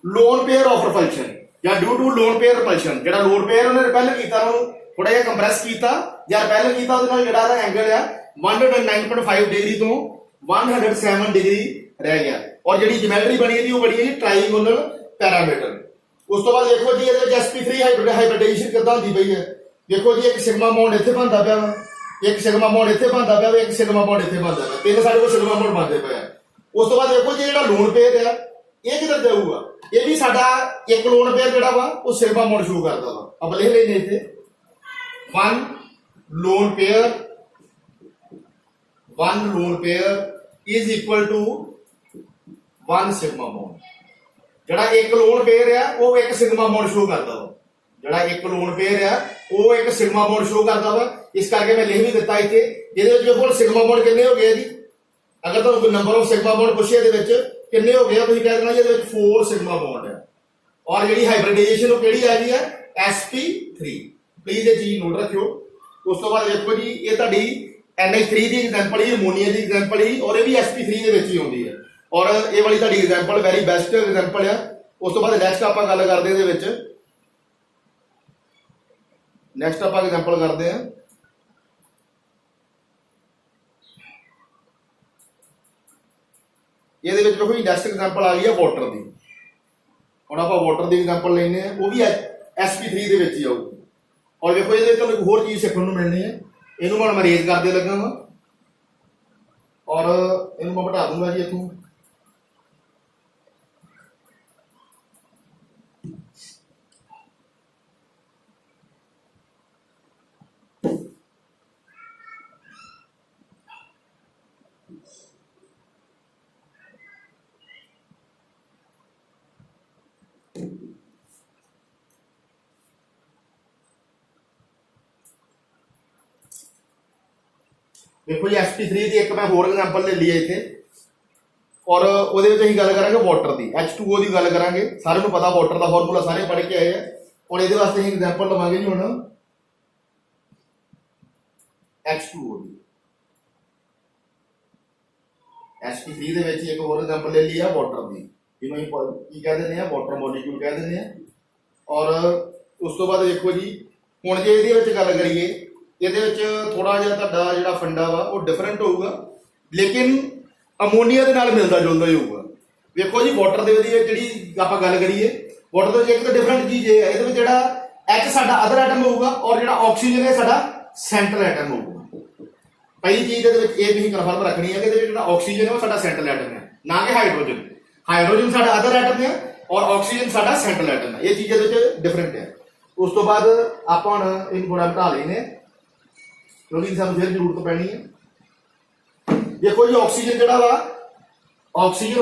lone pair of repulsion ਜਾਂ due to lone pair repulsion. ਜਿਹੜਾ ਲੋਨ ਪੇਅਰ ਉਹਨੇ ਰਿਪੈਲ ਕੀਤਾ, ਉਹਨੂੰ ਥੋੜਾ ਜਿਹਾ ਕੰਪਰੈਸ ਕੀਤਾ ਜਾਂ ਰਿਪੈਲ ਕੀਤਾ, ਉਹਦੇ ਨਾਲ ਜਿਹੜਾ ਐਂਗਲ ਆ 109.5 ਡਿਗਰੀ ਤੋਂ 107 ਡਿਗਰੀ ਰਹਿ ਗਿਆ। ਔਰ ਜਿਹੜੀ ਜਿਓਮੈਟਰੀ ਬਣੀ ਇਹਦੀ ਉਹ ਬਣੀ ਹੈ ਜੀ ਟ੍ਰਾਈਗੋਨਲ ਪੈਰਾਮੀਟਰ। ਉਸ ਤੋਂ ਬਾਅਦ ਦੇਖੋ ਜੀ ਇਹਦੇ ਵਿੱਚ sp3 ਹਾਈਬ੍ਰਿਡਾਈਜੇਸ਼ਨ ਕਿੱਦਾਂ ਹੁੰਦੀ ਪਈ ਹੈ। ਦੇਖੋ ਜੀ ਇੱਕ ਸਿਗਮਾ ਬੌਂਡ ਇੱਥੇ ਬਣਦਾ ਪਿਆ ਵਾ, ਇੱਕ ਸਿਗਮਾ ਬੌਂਡ ਇੱਥੇ ਬਣਦਾ ਪਿਆ ਵਾ, ਇੱਕ ਸਿਗਮਾ ਬੌਂਡ ਇੱਥੇ ਬਣਦਾ ਪਿਆ, ਤਿੰਨ ਸਾਡੇ ਕੋਲ ਸਿਗਮਾ ਬੌਂਡ ਬਣਦੇ ਪਏ ਆ। ਉਸ ਤੋਂ ਬਾਅਦ ਦੇਖੋ ਜੀ ਜਿਹੜਾ ਲੋਨ ਪੇਅਰ ਆ ਇਹ ਕਿੱਧਰ ਜਾਊਗਾ, ਇਹ ਵੀ ਸਾਡਾ ਇੱਕ ਲੋਨ ਪੇਅਰ ਜਿਹੜਾ ਵਾ ਉਹ ਸਿਗਮਾ ਬੌਂਡ ਸ਼ੋ ਕਰਦਾ ਵਾ। ਅਬ ਲਿਖ ਲੈਨੇ ਇੱਥੇ 1 lone pair is equal to 1 sigma bond. ਜਿਹੜਾ ਇੱਕ ਲੋਨ ਪੇਅਰ ਆ ਉਹ ਇੱਕ ਸਿਗਮਾ ਬੌਂਡ ਸ਼ੋ ਕਰਦਾ ਵਾ, ਜਿਹੜਾ ਇੱਕ ਲੋਨ ਪੇਅਰ ਆ ਉਹ ਇੱਕ ਸਿਗਮਾ ਬੌਂਡ ਸ਼ੋ ਕਰਦਾ ਵਾ। ਇਸ ਕਰਕੇ ਮੈਂ ਲਿਖ ਵੀ ਦਿੱਤਾ ਇੱਥੇ, ਜਿਹਦੇ ਵਿੱਚ ਕੋਲ ਸਿਗਮਾ ਬੌਂਡ ਕਿੰਨੇ ਹੋ ਗਏ ਜੀ। ਅਗਰ ਤੁਹਾਨੂੰ ਕੋਈ ਨੰਬਰ ਆਫ ਸਿਗਮਾ ਬੌਂਡ ਪੁੱਛੇ ਇਹਦੇ ਵਿੱਚ ਕਿੰਨੇ ਹੋ ਗਏ ਆ, ਤੁਸੀਂ ਕਹਿ ਦੇਣਾ ਜੀ ਇਹਦੇ ਵਿੱਚ 4 ਸਿਗਮਾ ਬੌਂਡ ਹੈ। ਔਰ ਜਿਹੜੀ ਹਾਈਬ੍ਰਿਡਾਈਜੇਸ਼ਨ ਉਹ ਕਿਹੜੀ ਆ ਗਈ ਹੈ sp3। ਪਲੀਜ਼ ਇਹ ਚੀਜ਼ ਨੋਟ ਰੱਖਿਓ। ਉਸ ਤੋਂ ਬਾਅਦ ਦੇਖੋ ਜੀ ਇਹ ਤੁਹਾਡੀ NH3 ਦੀ ਐਗਜ਼ਾਮਪਲ ਹੀ, ਅਮੋਨੀਆ ਦੀ ਐਗਜ਼ਾਮਪਲ ਹੀ, ਔਰ ਇਹ ਵੀ sp3 ਦੇ ਵਿੱਚ ਹੀ ਆਉਂਦੀ ਹੈ। ਔਰ ਇਹ ਵਾਲੀ ਤੁਹਾਡੀ ਐਗਜ਼ਾਮਪਲ ਵੈਰੀ ਬੈਸਟ ਐਗਜ਼ਾਮਪਲ ਆ। ਉਸ ਤੋਂ ਬਾਅਦ ਨੈਕਸਟ ਆਪਾਂ ਗੱਲ ਕਰਦੇ ਇਹਦੇ ਵਿੱਚ, ਨੈਕਸਟ ਆਪਾਂ ਐਗਜ਼ਾਮਪਲ ਕਰਦੇ ਆ ਇਹਦੇ ਵਿੱਚ। ਦੇਖੋ ਜੀ ਨੈਕਸਟ ਐਗਜ਼ਾਮਪਲ ਆ ਗਈ ਹੈ ਵਾਟਰ ਦੀ। ਹੁਣ ਆਪਾਂ ਵਾਟਰ ਦੀ ਐਗਜ਼ਾਮਪਲ ਲੈਨੇ ਆ, ਉਹ ਵੀ sp3 ਦੇ ਵਿੱਚ ਹੀ ਆਊਗੀ। ਔਰ ਦੇਖੋ ਇਹਦੇ ਵਿੱਚ ਤੁਹਾਨੂੰ ਇੱਕ ਹੋਰ ਚੀਜ਼ ਸਿੱਖਣ ਨੂੰ ਮਿਲਣੀ ਹੈ। ਇਹਨੂੰ ਮੈਂ ਅਰੇਂਜ ਕਰਦੇ ਲੱਗਾ ਵਾ ਔਰ ਇਹਨੂੰ ਮੈਂ ਘਟਾ ਦੂੰਗਾ ਜੀ ਇੱਥੋਂ। देखो जी sp3 ਦੀ ਇੱਕ ਮੈਂ ਹੋਰ ਐਗਜ਼ਾਮਪਲ ਲੈ ਲਈ ਹੈ ਇੱਥੇ, ਔਰ ਉਹਦੇ ਵਿੱਚ ਅਸੀਂ ਗੱਲ ਕਰਾਂਗੇ ਵਾਟਰ ਦੀ, H2O ਦੀ ਗੱਲ ਕਰਾਂਗੇ। ਸਾਰਿਆਂ ਨੂੰ ਪਤਾ ਵਾਟਰ ਦਾ ਫਾਰਮੂਲਾ ਸਾਰੇ ਪੜ੍ਹ ਕੇ ਆਏ ਆ। ਔਰ ਇਹਦੇ ਵਾਸਤੇ ਅਸੀਂ ਐਗਜ਼ਾਮਪਲ ਲਵਾਂਗੇ ਜੀ ਹੁਣ H2O ਦੀ। sp3 ਦੇ ਵਿੱਚ ਇੱਕ ਹੋਰ ਐਗਜ਼ਾਮਪਲ ਲੈ ਲਈ ਆ ਵਾਟਰ ਦੀ, ਜਿਹਨੂੰ ਅਸੀਂ ਕੀ ਕਹਿ ਦਿੰਦੇ ਆ, ਵਾਟਰ ਮੋਲੀਕਿਊਲ ਕਹਿ ਦਿੰਦੇ ਆ। ਔਰ ਉਸ ਤੋਂ ਬਾਅਦ ਦੇਖੋ ਜੀ ਹੁਣ ਜੇ ਇਹਦੇ ਵਿੱਚ ਗੱਲ ਕਰੀਏ, ਇਹਦੇ ਵਿੱਚ ਥੋੜਾ ਜਿਹਾ ਤੁਹਾਡਾ ਜਿਹੜਾ ਫੰਡਾ ਵਾ ਉਹ ਡਿਫਰੈਂਟ ਹੋਊਗਾ, ਲੇਕਿਨ ਅਮੋਨੀਆ ਦੇ ਨਾਲ ਮਿਲਦਾ ਜੁਲਦਾ ਹੀ ਹੋਊਗਾ। ਵੇਖੋ ਜੀ ਵਾਟਰ ਦੇ ਵਿੱਚ ਜਿਹੜੀ ਆਪਾਂ ਗੱਲ ਕਰੀਏ, ਵਾਟਰ ਦੇ ਵਿੱਚ ਇੱਕ ਤਾਂ ਡਿਫਰੈਂਟ ਚੀਜ਼ ਇਹ ਹੈ, ਇਹਦੇ ਵਿੱਚ ਜਿਹੜਾ H ਸਾਡਾ ਅਦਰ ਐਟਮ ਹੋਊਗਾ ਔਰ ਜਿਹੜਾ ਆਕਸੀਜਨ ਹੈ ਸਾਡਾ ਸੈਂਟਰਲ ਐਟਮ ਹੋਊਗਾ। ਪਹਿਲੀ ਚੀਜ਼ ਇਹਦੇ ਵਿੱਚ ਇਹ ਤੁਸੀਂ ਕਨਫਰਮ ਰੱਖਣੀ ਹੈ ਕਿ ਇਹਦੇ ਵਿੱਚ ਜਿਹੜਾ ਆਕਸੀਜਨ ਹੈ ਉਹ ਸਾਡਾ ਸੈਂਟਰਲ ਐਟਮ ਹੈ, ਨਾ ਕਿ ਹਾਈਡਰੋਜਨ। ਹਾਈਡਰੋਜਨ ਸਾਡਾ ਅਦਰ ਐਟਮ ਹੈ ਔਰ ਆਕਸੀਜਨ ਸਾਡਾ ਸੈਂਟਰਲ ਐਟਮ ਹੈ। ਇਹ ਚੀਜ਼ ਇਹਦੇ ਵਿੱਚ ਡਿਫਰੈਂਟ ਹੈ। ਉਸ ਤੋਂ ਬਾਅਦ ਆਪਾਂ ਹੁਣ ਇਹਨੂੰ ਥੋੜਾ ਘਟਾ ਲੈਨੇ ਕਿਉਂਕਿ ਸਾਨੂੰ ਫਿਰ ਜ਼ਰੂਰਤ ਪੈਣੀ ਹੈ। ਦੇਖੋ ਜੀ ਆਕਸੀਜਨ ਜਿਹੜਾ ਵਾ, ਆਕਸੀਜਨ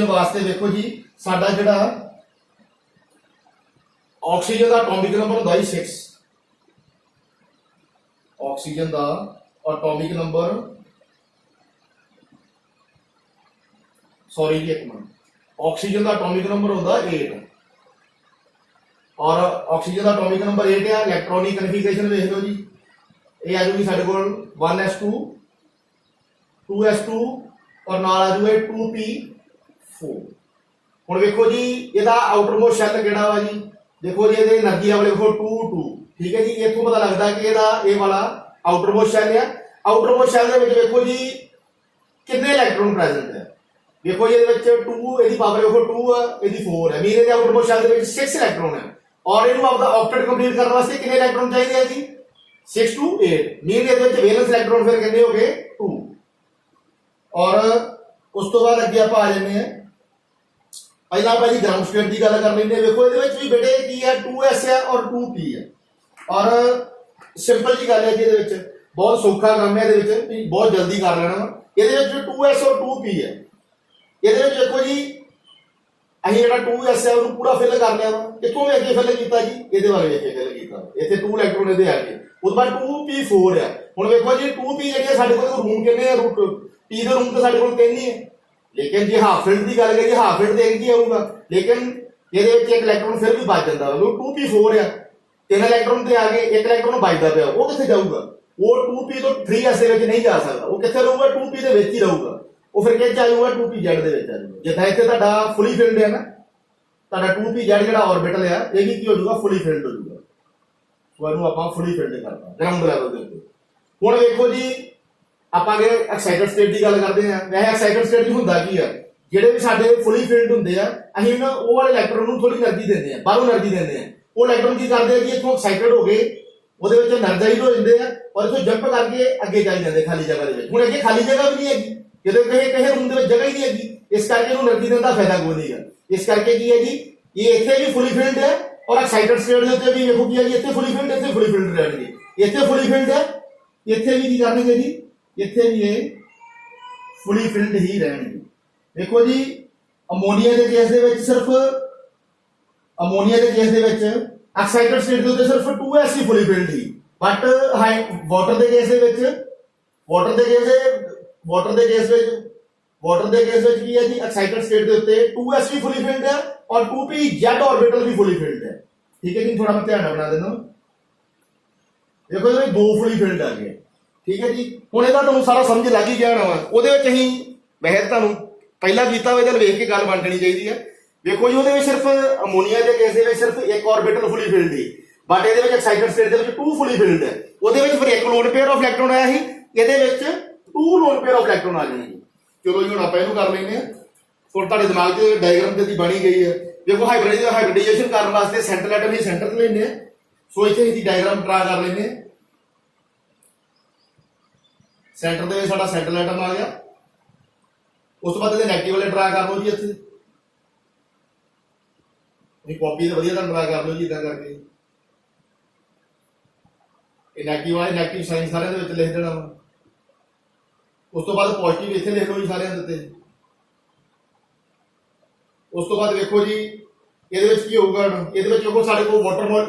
ਵਾਸਤੇ ਦੇਖੋ ਜੀ ਸਾਡਾ ਜਿਹੜਾ ਆਕਸੀਜਨ ਦਾ ਐਟੋਮਿਕ ਨੰਬਰ ਹੁੰਦਾ ਜੀ 6। ਆਕਸੀਜਨ ਦਾ ਐਟੋਮਿਕ ਨੰਬਰ, ਸੌਰੀ ਜੀ ਇੱਕ ਮਿੰਟ, ਆਕਸੀਜਨ ਦਾ ਐਟੋਮਿਕ ਨੰਬਰ ਹੁੰਦਾ 8 ਔਰ ਆਕਸੀਜਨ ਦਾ ਐਟੋਮਿਕ ਨੰਬਰ 8 ਆ। ਇਲੈਕਟ੍ਰੋਨਿਕ ਕਨਫੀਗਰੇਸ਼ਨ ਵੇਖ ਲਓ ਜੀ, ਇਹ ਆ ਜੂਗੀ ਸਾਡੇ ਕੋਲ 1s2 2s2 ਔਰ ਨਾਲ ਆ ਜੂਗਾ 2p4। ਹੁਣ ਵੇਖੋ ਜੀ ਇਹਦਾ ਆਊਟਰਮੋਸਟ ਸ਼ੈਲ ਕਿਹੜਾ ਵਾ ਜੀ, ਦੇਖੋ ਜੀ ਇਹਦੇ એનર્ਜੀ ਲੈਵਲ ਦੇਖੋ 2 ਠੀਕ ਹੈ ਜੀ। ਇੱਥੋਂ ਪਤਾ ਲੱਗਦਾ ਕਿ ਇਹਦਾ ਇਹ ਵਾਲਾ ਆਊਟਰਮੋਸਟ ਸ਼ੈਲ ਆ। ਆਊਟਰਮੋਸਟ ਸ਼ੈਲ ਦੇ ਵਿੱਚ ਵੇਖੋ ਜੀ ਕਿੰਨੇ ਇਲੈਕਟ੍ਰੋਨ ਪ੍ਰੈਜ਼ੈਂਟ ਹੈ। ਦੇਖੋ ਜੀ ਇਹਦੇ ਵਿੱਚ 2, ਇਹਦੀ ਪਾਵਰ ਦੇਖੋ 2 ਆ, ਇਹਦੀ 4 ਹੈ, ਮੀਨ ਇਹਦੇ ਆਊਟਰਮੋਸਟ ਸ਼ੈਲ ਦੇ ਵਿੱਚ 6 ਇਲੈਕਟ੍ਰੋਨ ਹੈ। ਔਰ ਇਹਨੂੰ ਆਪਦਾ ਆਕਟੇਟ ਕੰਪਲੀਟ ਕਰਨ ਵਾਸਤੇ ਕਿੰਨੇ ਇਲੈਕਟ੍ਰੋਨ ਚਾਹੀਦੇ ਆ ਜੀ 6 to 8, ਮੀਨ ਇਹਦੇ ਵਿੱਚ ਵੈਲੈਂਸ ਇਲੈਕਟ੍ਰੋਨ ਫਿਰ ਕਿੰਨੇ ਹੋ ਗਏ 2। ਔਰ ਉਸ ਤੋਂ ਬਾਅਦ ਅੱਗੇ ਆਪਾਂ ਆ ਜਾਂਦੇ ਆ, ਪਹਿਲਾਂ ਆਪਾਂ ਜੀ ਗਰਾਊਂਡ ਸਟੇਟ ਦੀ ਗੱਲ ਕਰ ਲੈਂਦੇ। ਵੇਖੋ ਇਹਦੇ ਵਿੱਚ ਵੀ ਬੇਟੇ ਕੀ ਹੈ 2s ਹੈ ਔਰ 2p ਹੈ। ਔਰ ਸਿੰਪਲ ਜੀ ਗੱਲ ਹੈ ਜੀ, ਇਹਦੇ ਵਿੱਚ ਬਹੁਤ ਸੌਖਾ ਕੰਮ ਹੈ, ਇਹਦੇ ਵਿੱਚ ਬਹੁਤ ਜਲਦੀ ਕਰ ਲੈਣਾ। ਇਹਦੇ ਵਿੱਚ 2s ਔਰ 2p ਹੈ। ਇਹਦੇ ਵਿੱਚ ਦੇਖੋ ਜੀ ਅਸੀਂ ਜਿਹੜਾ 2s ਹੈ ਉਹਨੂੰ ਪੂਰਾ ਫਿਲ ਕਰ ਲਿਆ ਵਾ। ਕਿੱਥੋਂ ਵੇਖ ਕੇ ਫਿਲ ਕੀਤਾ ਜੀ, ਇਹਦੇ ਬਾਰੇ ਵੇਖ ਕੇ ਫਿਲ ਕੀਤਾ। ਇੱਥੇ 2 ਇਲੈਕਟ੍ਰੋਨ ਇਹਦੇ ਆ ਗਏ। ਉਸ ਤੋਂ ਬਾਅਦ 2p4 ਆ। ਹੁਣ ਵੇਖੋ ਜੀ 2p ਜਿਹੜੇ ਸਾਡੇ ਕੋਲ ਰੂਮ ਕਿੰਨੇ ਆ, ਰੂਟ p ਦੇ ਰੂਮ ਤੇ ਸਾਡੇ ਕੋਲ 3 ਹੀ ਹੈ। लेकिन जे हाफ फील्ड की गल करिए हाफ फील्ड देख की आऊगा, लेकिन ये एक इलेक्ट्रॉन फिर भी बच जाता, 2p4 है, 3 इलेक्ट्रॉन से आगे 1 इलेक्ट्रॉन बचता पाया, वो कितने जाऊगा, वो 2p तो 3s के नहीं जा सकता, वो कितने रहूगा 2p के विच ही रहूगा, वो फिर किस आऊगा 2pz के विच आ जाऊगा। जितना इतने तुहाडा फुली फिल्ड है ना, तुहाडा 2pz जिहड़ा ऑर्बिटल है ये भी की हो जाऊगा फुली फिल्ड हो जाऊगा, सो इहनूं आपां फुली फिल्ड करदा ग्राउंड लेवल दे उत्ते। हुण वेखो जी ਆਪਾਂ अगे एक्साइटेड स्टेट की गल करते हैं, वैसे एक्साइटेड स्टेट ਹੁੰਦਾ ਕੀ ਆ, ਜਿਹੜੇ ਵੀ ਸਾਡੇ ਫੁਲੀ ਫੀਲਡ ਹੁੰਦੇ ਆ ਅਸੀਂ ਨਾ ਉਹ ਵਾਲੇ ਇਲੈਕਟ੍ਰੋਨ ਨੂੰ ਥੋੜੀ એનર્ਜੀ ਦਿੰਦੇ ਆ, ਬਾਹਰੋਂ એનર્ਜੀ ਦਿੰਦੇ ਆ, ਉਹ ਇਲੈਕਟ੍ਰੋਨ ਕੀ ਕਰਦੇ ਆ ਜੀ ਇੱਥੋਂ ਐਕਸਾਈਟਡ ਹੋ ਗਏ ਉਹਦੇ ਵਿੱਚ એનર્ਜਾਈਜ਼ ਹੋ ਜਾਂਦੇ ਆ ਔਰ ਇੱਥੋਂ ਜੰਪ ਕਰਕੇ ਅੱਗੇ ਚੱਲ ਜਾਂਦੇ ਖਾਲੀ ਜਗ੍ਹਾ ਦੇ ਵਿੱਚ। ਹੁਣ ਅੱਗੇ ਖਾਲੀ ਜਗ੍ਹਾ ਵੀ ਨਹੀਂ ਹੈਗੀ, ਜਦੋਂ ਕਿਸੇ ਰੂਮ ਦੇ ਵਿੱਚ ਜਗ੍ਹਾ ਹੀ ਨਹੀਂ ਹੈਗੀ, ਇਸ ਕਰਕੇ ਇਹਨੂੰ એનર્ਜੀ ਦੇਣ ਦਾ ਫਾਇਦਾ ਕੋਈ ਨਹੀਂਗਾ। ਇਸ ਕਰਕੇ ਕੀ ਹੈ ਜੀ ਇਹ ਇੱਥੇ ਵੀ ਫੁਲੀ ਫੀਲਡ ਹੈ ਔਰ ਐਕਸਾਈਟਡ ਸਟੇਟ ਦੇ ਉੱਤੇ ਵੀ ਵੇਖੋ ਕੀ ਹੈ ਜੀ, ਇੱਥੇ ਫੁਲੀ ਫੀਲਡ ਰਹਿਣਗੇ, ਇੱਥੇ ਫੁਲੀ ਫੀਲਡ ਹੈ, ਇੱਥੇ ਵੀ ਕੀ ਕਰਨਗੇ ਜੀ, ਇੱਥੇ ਵੀ ਇਹ ਫੁਲੀ ਫਿਲਡ ਹੀ ਰਹਿਣਗੇ। ਦੇਖੋ ਜੀ ਅਮੋਨੀਆ ਦੇ ਕੇਸ ਦੇ ਵਿੱਚ ਸਿਰਫ ਐਕਸਾਈਟਡ ਸਟੇਟ ਦੇ ਉੱਤੇ ਸਿਰਫ 2s ਹੀ ਫੁਲੀ ਫਿਲਡ ਹੀ, ਬਟ ਵਾਟਰ ਦੇ ਕੇਸ ਵਿੱਚ ਕੀ ਹੈ ਜੀ ਐਕਸਾਈਟਡ ਸਟੇਟ ਦੇ ਉੱਤੇ 2s ਵੀ ਫੁਲੀ ਫਿਲਡ ਹੈ ਔਰ 2pz ऑर्बिटल भी फुली फिल्ड है। ठीक है जी, थोड़ा मैं ध्यान बना देना, देखो ये दो फुली फिल्ड आ गए। ठीक है जी, ਹੁਣ ਇਹਦਾ ਤੁਹਾਨੂੰ ਸਾਰਾ ਸਮਝ ਲੱਗ ਹੀ ਗਿਆ ਹੋਣਾ। ਉਹਦੇ ਵਿੱਚ ਅਸੀਂ ਵੈਸੇ ਤੁਹਾਨੂੰ ਪਹਿਲਾਂ ਕੀਤਾ ਹੋਇਆ ਤਾਂ ਵੇਖ ਕੇ ਗੱਲ ਬਣ ਜਾਣੀ ਚਾਹੀਦੀ ਹੈ। ਵੇਖੋ ਜੀ ਉਹਦੇ ਵਿੱਚ ਸਿਰਫ ਅਮੋਨੀਆ ਦੇ ਕੇਸ ਦੇ ਵਿੱਚ ਸਿਰਫ ਇੱਕ ਆਰਬਿਟਲ ਫੁਲੀ ਫਿਲਡ ਸੀ, ਬਟ ਇਹਦੇ ਵਿੱਚ ਐਕਸਾਈਟਡ ਸਟੇਟ ਦੇ ਵਿੱਚ 2 ਫੁਲੀ ਫਿਲਡ ਹੈ। ਉਹਦੇ ਵਿੱਚ ਫਿਰ ਇੱਕ ਲੋਨ ਪੇਅਰ ਆਫ ਇਲੈਕਟ੍ਰੋਨ ਆਇਆ ਸੀ, ਇਹਦੇ ਵਿੱਚ 2 ਲੋਨ ਪੇਅਰ ਆਫ ਇਲੈਕਟ੍ਰੋਨ ਆ ਜਾਣਗੇ। ਚਲੋ ਜੀ ਹੁਣ ਆਪਾਂ ਇਹਨੂੰ ਕਰ ਲੈਂਦੇ ਹਾਂ। ਹੁਣ ਤੁਹਾਡੇ ਦਿਮਾਗ 'ਚ ਡਾਇਗਰਾਮ ਤੇ ਬਣੀ ਗਈ ਹੈ। ਦੇਖੋ ਹਾਈਬ੍ਰਿਡਾਈਜੇਸ਼ਨ ਕਰਨ ਵਾਸਤੇ ਸੈਂਟਰਲ ਐਟਮ ਹੀ ਸੈਂਟਰ ਤੇ ਲੈਂਦੇ ਆ, ਸੋ ਇੱਥੇ ਅਸੀਂ ਡਾਇਗਰਾਮ ਡਰਾ ਕਰ ਲੈਂਦੇ ਹਾਂ। ਸੈਂਟਰ ਦੇ ਵਿੱਚ ਸਾਡਾ ਸੈਂਟਰਲ ਐਟਮ ਆ ਗਿਆ, ਉਸ ਤੋਂ ਬਾਅਦ ਇਹਦੇ ਨੈਗੇਟਿਵ ਵਾਲੇ ਡਰਾ ਕਰ ਲਓ ਜੀ। ਇੱਥੇ ਇਹ ਕਾਪੀ ਤੇ ਵਧੀਆ ਤਾਂ ਡਰਾ ਕਰ ਲਓ ਜੀ ਇਦਾਂ ਕਰਕੇ। ਇਹ ਨੈਗੇਟਿਵ ਸਾਈਨ ਸਾਰਿਆਂ ਦੇ ਵਿੱਚ ਲਿਖ ਦੇਣਾ ਵਾ। ਉਸ ਤੋਂ ਬਾਅਦ ਪੋਜ਼ਿਟਿਵ ਇੱਥੇ ਲਿਖ ਲਓ ਜੀ ਸਾਰਿਆਂ ਦੇ ਉੱਤੇ। ਉਸ ਤੋਂ ਬਾਅਦ ਵੇਖੋ ਜੀ ਇਹਦੇ ਵਿੱਚ ਕੀ ਹੋਊਗਾ, ਇਹਦੇ ਵਿੱਚ ਦੇਖੋ ਸਾਡੇ ਕੋਲ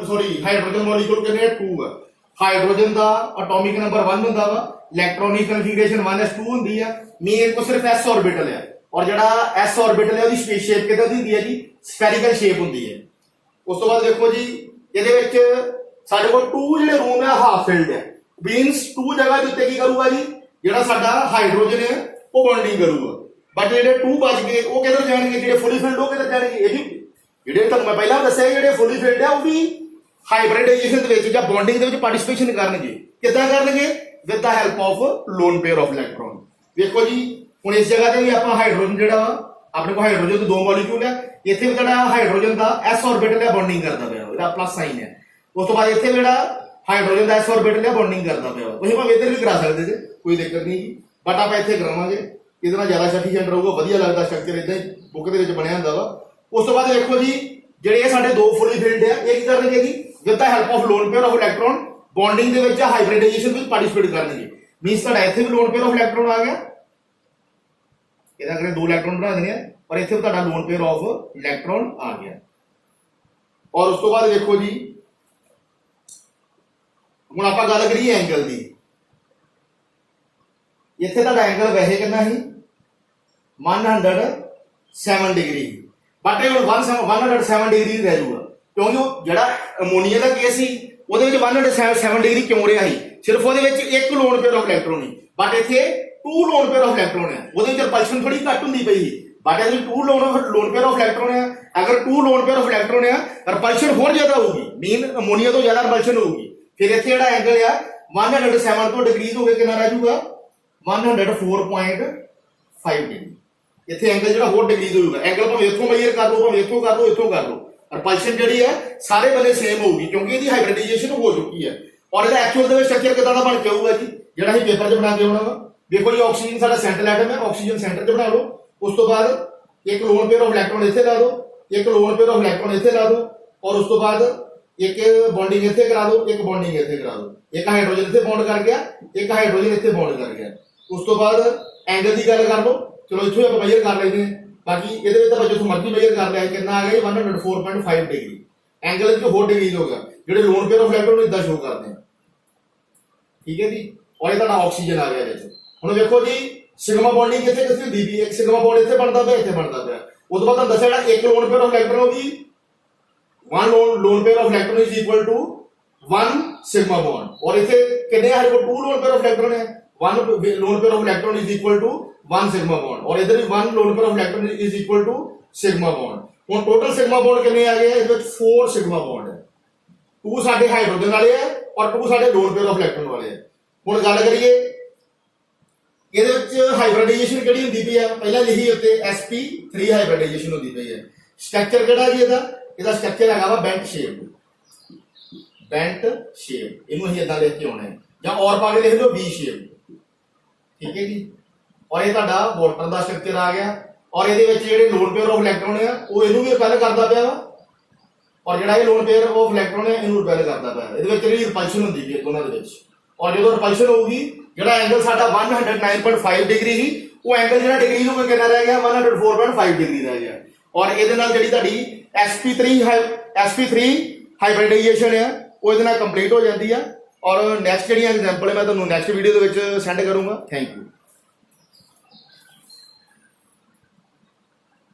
ਹਾਈਡਰੋਜਨ ਮੋਲੀਕੂਲ ਕਿੰਨੇ 2 ਆ। ਹਾਈਡਰੋਜਨ ਦਾ ਐਟੋਮਿਕ ਨੰਬਰ 1 ਹੁੰਦਾ ਵਾ, ਇਲੈਕਟ੍ਰੋਨਿਕ ਕਨਫੀਗਰੇਸ਼ਨ 1s2 ਹੁੰਦੀ ਆ, ਮੇਨ ਕੋ ਸਿਰਫ s ਆਰਬਿਟਲ ਹੈ ਔਰ ਜਿਹੜਾ s ਆਰਬਿਟਲ ਹੈ ਉਹਦੀ ਸਪੇਸ ਸ਼ੇਪ ਕਿਦਾਂ ਦੀ ਹੁੰਦੀ ਹੈ ਜੀ, ਸਫੈਰੀਕਲ ਸ਼ੇਪ ਹੁੰਦੀ ਹੈ। ਉਸ ਤੋਂ ਬਾਅਦ ਦੇਖੋ ਜੀ ਇਹਦੇ ਵਿੱਚ ਸਾਡੇ ਕੋਲ 2 ਜਿਹੜੇ ਰੂਮ ਹੈ ਹਾਫ ਫਿਲਡ ਹੈ, ਮੀਨਸ 2 ਜਗ੍ਹਾ ਦੇ ਉੱਤੇ ਕੀ ਕਰੂਗਾ ਜੀ, ਜਿਹੜਾ ਸਾਡਾ ਹਾਈਡਰੋਜਨ ਹੈ ਉਹ ਬੌਂਡਿੰਗ ਕਰੂਗਾ, ਬਟ ਜਿਹੜੇ 2 ਬਚ ਗਏ ਉਹ ਕਿੱਧਰ ਜਾਣਗੇ, ਜਿਹੜੇ ਫੁਲੀ ਫਿਲਡ ਉਹ ਕਿੱਧਰ ਜਾਣਗੇ। ਇਹ ਵੀ ਜਿਹੜੇ ਤੁਹਾਨੂੰ ਮੈਂ ਪਹਿਲਾਂ ਦੱਸਿਆ ਜਿਹੜੇ ਫੁਲੀ ਫਿਲਡ ਹੈ ਉਹ ਵੀ ਹਾਈਬ੍ਰਿਡਾਈਜੇਸ਼ਨ ਦੇ ਵਿੱਚ ਜਾਂ ਬੌਂਡਿੰਗ ਦੇ ਵਿੱਚ ਪਾਰਟਿਸਿਪੇਸ਼ਨ ਕਰਨਗੇ। ਕਿੱਦਾਂ ਕਰਨਗੇ, with the help of lone pair of electron. ਦੇਖੋ ਜੀ ਹੁਣ ਇਸ ਜਗ੍ਹਾ ਤੇ ਵੀ ਆਪਾਂ ਹਾਈਡਰੋਜਨ ਜਿਹੜਾ ਵਾ ਆਪਣੇ ਕੋਲ ਹਾਈਡਰੋਜਨ ਦੇ 2 ਮੋਲੀਕਿਊਲ ਹੈ, ਇੱਥੇ ਵੀ ਜਿਹੜਾ ਹਾਈਡਰੋਜਨ ਦਾ s ਆਰਬਿਟਲ ਹੈ ਬੌਂਡਿੰਗ ਕਰਦਾ ਪਿਆ, ਇਹਦਾ ਪਲੱਸ ਸਾਈਨ ਹੈ। ਉਸ ਤੋਂ ਬਾਅਦ ਇੱਥੇ ਜਿਹੜਾ ਹਾਈਡਰੋਜਨ ਦਾ s ਆਰਬਿਟਲ ਹੈ ਬੌਂਡਿੰਗ ਕਰਦਾ ਪਿਆ, ਤੁਸੀਂ ਭਾਵੇਂ ਇੱਧਰ ਵੀ ਕਰਾ ਸਕਦੇ ਜੇ, ਕੋਈ ਦਿੱਕਤ ਨਹੀਂ ਜੀ, ਬਟ ਆਪਾਂ ਇੱਥੇ ਕਰਾਵਾਂਗੇ, ਇਹਦੇ ਨਾਲ ਜ਼ਿਆਦਾ ਸਫੀਸ਼ੀਐਂਟ ਰਹੂਗਾ, ਵਧੀਆ ਲੱਗਦਾ ਸਟਰਕਚਰ ਇਦਾਂ ਹੀ ਬੁੱਕ ਦੇ ਵਿੱਚ ਬਣਿਆ ਹੁੰਦਾ ਵਾ। ਉਸ ਤੋਂ ਬਾਅਦ ਦੇਖੋ ਜੀ ਜਿਹੜੇ ਇਹ ਸਾਡੇ 2 ਫੁਲੀ ਫਿਲਡ ਹੈ ਇਹ ਕੀ ਕਰਨਗੇ ਜੀ, with the help of lone pair of electron bonding ਦੇ ਵਿੱਚ ਹਾਈਬ੍ਰਿਡਾਈਜੇਸ਼ਨ ਵਿੱਚ ਪਾਰਟਿਸਿਪੇਟ ਕਰਨਗੇ। ਮੀਨਸ ਤੁਹਾਡਾ ਇੱਥੇ ਵੀ ਲੋਨ ਪੇਅਰ ਆਫ ਇਲੈਕਟ੍ਰੋਨ ਆ ਗਿਆ, ਇਹਦਾ ਕਰੇ 2 ਇਲੈਕਟ੍ਰੋਨ ਬਣਾ ਦੇਣੇ ਆ, ਪਰ ਇੱਥੇ ਵੀ ਤੁਹਾਡਾ ਲੋਨ ਪੇਅਰ ਆਫ ਇਲੈਕਟ੍ਰੋਨ ਆ ਗਿਆ। ਔਰ ਉਸ ਤੋਂ ਬਾਅਦ ਦੇਖੋ ਜੀ ਹੁਣ ਆਪਾਂ ਗੱਲ ਕਰੀਏ ਐਂਗਲ ਦੀ। ਇੱਥੇ ਤੁਹਾਡਾ ਐਂਗਲ ਵੈਸੇ ਕਿੰਨਾ ਸੀ 107 ਡਿਗਰੀ, ਬਟ ਇਹ ਹੁਣ 107 ਡਿਗਰੀ ਰਹਿ ਜਾਊਗਾ ਕਿਉਂਕਿ ਉਹ ਜਿਹੜਾ ਅਮੋਨੀਆ ਦਾ ਕੇਸ ਸੀ ਉਹਦੇ ਵਿੱਚ 107 ਡਿਗਰੀ ਕਿਉਂ ਰਿਹਾ ਸੀ, ਸਿਰਫ ਉਹਦੇ ਵਿੱਚ ਇੱਕ ਲੋਨ ਪੇਅਰ ਆਫ ਇਲੈਕਟ੍ਰੋਨ ਸੀ, ਬਟ ਇੱਥੇ 2 ਲੋਨ ਪੇਅਰ ਆਫ ਇਲੈਕਟ੍ਰੋਨ ਹੈ, ਉਹਦੇ ਵਿੱਚ ਰਿਪਲਸ਼ਨ ਥੋੜੀ ਘੱਟ ਹੁੰਦੀ ਪਈ ਸੀ, ਬਟ ਇਹਦੇ 2 ਲੋਨ ਪੇਅਰ ਆਫ ਇਲੈਕਟ੍ਰੋਨ ਹੈ। ਅਗਰ 2 ਲੋਨ ਪੇਅਰ ਆਫ ਇਲੈਕਟ੍ਰੋਨ ਹੈ ਰਿਪਲਸ਼ਨ ਹੋਰ ਜ਼ਿਆਦਾ ਹੋਊਗੀ, ਮੀਨ ਅਮੋਨੀਆ ਤੋਂ ਜ਼ਿਆਦਾ ਰਿਪਲਸ਼ਨ ਹੋਊਗੀ। ਫਿਰ ਇੱਥੇ ਜਿਹੜਾ ਐਂਗਲ ਆ 107 ਤੋਂ ਡਿਗਰੀਜ਼ ਹੋ ਕੇ ਕਿੰਨਾ ਰਹਿ ਜਾਊਗਾ 104.5 ਡਿਗਰੀ। ਇੱਥੇ ਐਂਗਲ ਜਿਹੜਾ ਹੋਰ ਡਿਗਰੀਜ਼ ਹੋਊਗਾ, ਐਂਗਲ ਭਾਵੇਂ ਇੱਥੋਂ ਮੇਜਰ ਕਰ ਲਓ, ਭਾਵੇਂ ਇੱਥੋਂ ਕਰ ਲਓ, ਇੱਥੋਂ ਕਰ ਲਓ, ਰਿਪਲਸ਼ਨ ਜਿਹੜੀ ਹੈ ਸਾਰੇ ਬੰਨੇ ਸੇਮ ਹੋਊਗੀ ਕਿਉਂਕਿ ਇਹਦੀ ਹਾਈਬ੍ਰਿਡਾਈਜੇਸ਼ਨ ਹੋ ਚੁੱਕੀ ਹੈ। ਔਰ ਇਹਦਾ ਐਕਚੁਅਲ ਦੇ ਵਿੱਚ ਸਟਰਕਚਰ ਕਿਦਾਂ ਦਾ ਬਣ ਕੇ ਆਊਗਾ ਜੀ, ਜਿਹੜਾ ਅਸੀਂ ਪੇਪਰ 'ਚ ਬਣਾ ਕੇ ਆਉਣਾ ਵਾ। ਦੇਖੋ ਜੀ ਆਕਸੀਜਨ ਸਾਡਾ ਸੈਂਟਰਲ ਐਟਮ ਹੈ, ਆਕਸੀਜਨ ਸੈਂਟਰ 'ਚ ਬਣਾ ਲਓ। ਉਸ ਤੋਂ ਬਾਅਦ ਇੱਕ ਲੋਨ ਪੇਅਰ ਆਫ ਇਲੈਕਟ੍ਰੋਨ ਇੱਥੇ ਲਾ ਦਿਓ, ਇੱਕ ਲੋਨ ਪੇਅਰ ਆਫ ਇਲੈਕਟ੍ਰੋਨ ਇੱਥੇ ਲਾ ਦਿਓ, ਔਰ ਉਸ ਤੋਂ ਬਾਅਦ ਇੱਕ ਬੌਂਡਿੰਗ ਇੱਥੇ ਕਰਾ ਦਿਓ, ਇੱਕ ਬੌਂਡਿੰਗ ਇੱਥੇ ਕਰਾ ਦਿਓ। ਇੱਕ ਹਾਈਡਰੋਜਨ ਇੱਥੇ ਬੌਂਡ ਕਰ ਗਿਆ, ਇੱਕ ਹਾਈਡਰੋਜਨ ਇੱਥੇ ਬੌਂਡ ਕਰ ਗਿਆ। ਉਸ ਤੋਂ ਬਾਅਦ ਐਂਗਲ ਦੀ ਗੱਲ ਕਰ ਲਓ, ਚਲੋ ਇੱਥੋਂ ਆਪਾਂ ਮੇਜਰ ਕਰ ਲੈਂਦੇ ਹਾਂ, ਬਾਕੀ ਇਹਦੇ ਵਿੱਚ ਤਾਂ ਬੱਚੋ ਮਰਜ਼ੀ ਮੇਜਰ ਕਰ ਲਿਆ, ਕਿੰਨਾ ਆ ਗਿਆ 104.5 ਡਿਗਰੀ। ਐਂਗਲ ਵਿੱਚ ਹੋਰ ਡਿਗਰੀਜ਼ ਹੋ ਗਿਆ, ਜਿਹੜੇ ਲੋਨ ਪੇਅਰ ਆਫ ਇਲੈਕਟ੍ਰੋਨ ਇਦਾਂ ਸ਼ੋ ਕਰਦੇ ਆ। ਠੀਕ ਹੈ ਜੀ, ਔਰ ਇਹ ਤੁਹਾਡਾ ਆਕਸੀਜਨ ਆ ਗਿਆ ਵਿੱਚ। ਹੁਣ ਵੇਖੋ ਜੀ ਸਿਗਮਾ ਬੌਂਡਿੰਗ ਕਿੱਥੇ ਕਿੱਥੇ ਹੁੰਦੀ ਵੀ, ਇੱਕ ਸਿਗਮਾ ਬੌਂਡ ਇੱਥੇ ਬਣਦਾ ਪਿਆ, ਇੱਥੇ ਬਣਦਾ ਪਿਆ। ਉਹ ਤੋਂ ਬਾਅਦ ਤੁਹਾਨੂੰ ਦੱਸਿਆ ਜਿਹੜਾ ਇੱਕ ਲੋਨ ਪੇਅਰ ਆਫ ਇਲੈਕਟ੍ਰੋਨ ਹੋਗੀ, one lone pair of electron is equal to one sigma bond, और इसे कितने हमारे को two lone pair of electron है, one lone pair of electron is equal to one sigma bond, और इधर भी one lone pair of electron is equal to sigma bond। ਹੁਣ टोटल sigma bond कितने आ गए, इसमें 4 sigma bond है, 2 साढ़े हाइड्रोजन वाले है और 2 साढ़े lone pair of electron वाले है। ਹੁਣ ਗੱਲ करिए ਇਹਦੇ ਵਿੱਚ ਹਾਈਬ੍ਰਿਡਾਈਜੇਸ਼ਨ ਕਿਹੜੀ ਹੁੰਦੀ ਪਈ ਹੈ, ਪਹਿਲਾਂ ਲਿਖੀ ਉੱਤੇ sp3 ਹਾਈਬ੍ਰਿਡਾਈਜੇਸ਼ਨ ਹੁੰਦੀ ਪਈ ਹੈ। ਸਟਰਕਚਰ ਕਿਹੜਾ ਜੀ ਇਹਦਾ ਸਟਰਕਚਰ ਹੈਗਾ ਵਾ ਬੈਂਟ ਸ਼ੇਪ, ਇਹਨੂੰ ਅਸੀਂ ਇਦਾਂ ਲਿਖ ਕੇ ਆਉਣਾ ਹੈ, ਜਾਂ ਔਰ ਪਾ ਕੇ ਲਿਖ ਲਓ ਵੀ ਸ਼ੇਪ, ਠੀਕ ਹੈ ਜੀ। ਔਰ ਇਹ ਤੁਹਾਡਾ ਵਾਟਰ ਦਾ ਸਟਰਕਚਰ ਆ ਗਿਆ, ਔਰ ਇਹਦੇ ਵਿੱਚ ਜਿਹੜੇ ਲੋਨ ਪੇਅਰ ਆਫ ਇਲੈਕਟ੍ਰੋਨ ਆ ਉਹ ਇਹਨੂੰ ਵੀ ਰਿਪੈਲ ਕਰਦਾ ਪਿਆ ਵਾ, ਔਰ ਜਿਹੜਾ ਇਹ ਲੋਨ ਪੇਅਰ ਆਫ ਇਲੈਕਟ੍ਰੋਨ ਹੈ ਇਹਨੂੰ ਰਿਪੈਲ ਕਰਦਾ ਪਿਆ। ਇਹਦੇ ਵਿੱਚ ਜਿਹੜੀ ਰਿਪਲਸ਼ਨ ਹੁੰਦੀ ਹੈ ਦੋਨਾਂ ਦੇ ਵਿੱਚ, ਔਰ ਜਦੋਂ ਰਿਪਲਸ਼ਨ ਹੋਊਗੀ ਜਿਹੜਾ ਐਂਗਲ ਸਾਡਾ 109.5 ਡਿਗਰੀ ਸੀ ਉਹ ਐਂਗਲ ਜਿਹੜਾ ਡਿਗਰੀ ਨੂੰ ਕਿੰਨਾ ਰਹਿ ਗਿਆ, 104.5 ਡਿਗਰੀ ਰਹਿ ਗਿਆ। ਔਰ ਇਹਦੇ ਨਾਲ ਜਿਹੜੀ ਤੁਹਾਡੀ sp3 ਹਾਈਬ੍ਰਿਡਾਈਜੇਸ਼ਨ ਆ ਉਹ ਇਹਦੇ ਨਾਲ ਕੰਪਲੀਟ ਹੋ ਜਾਂਦੀ ਆ। ਔਰ ਨੈਕਸਟ ਜਿਹੜੀਆਂ ਐਗਜ਼ਾਮਪਲ ਹੈ ਮੈਂ ਤੁਹਾਨੂੰ ਨੈਕਸਟ ਵੀਡੀਓ ਦੇ ਵਿੱਚ ਸੈਂਡ ਕਰੂੰਗਾ। Thank you.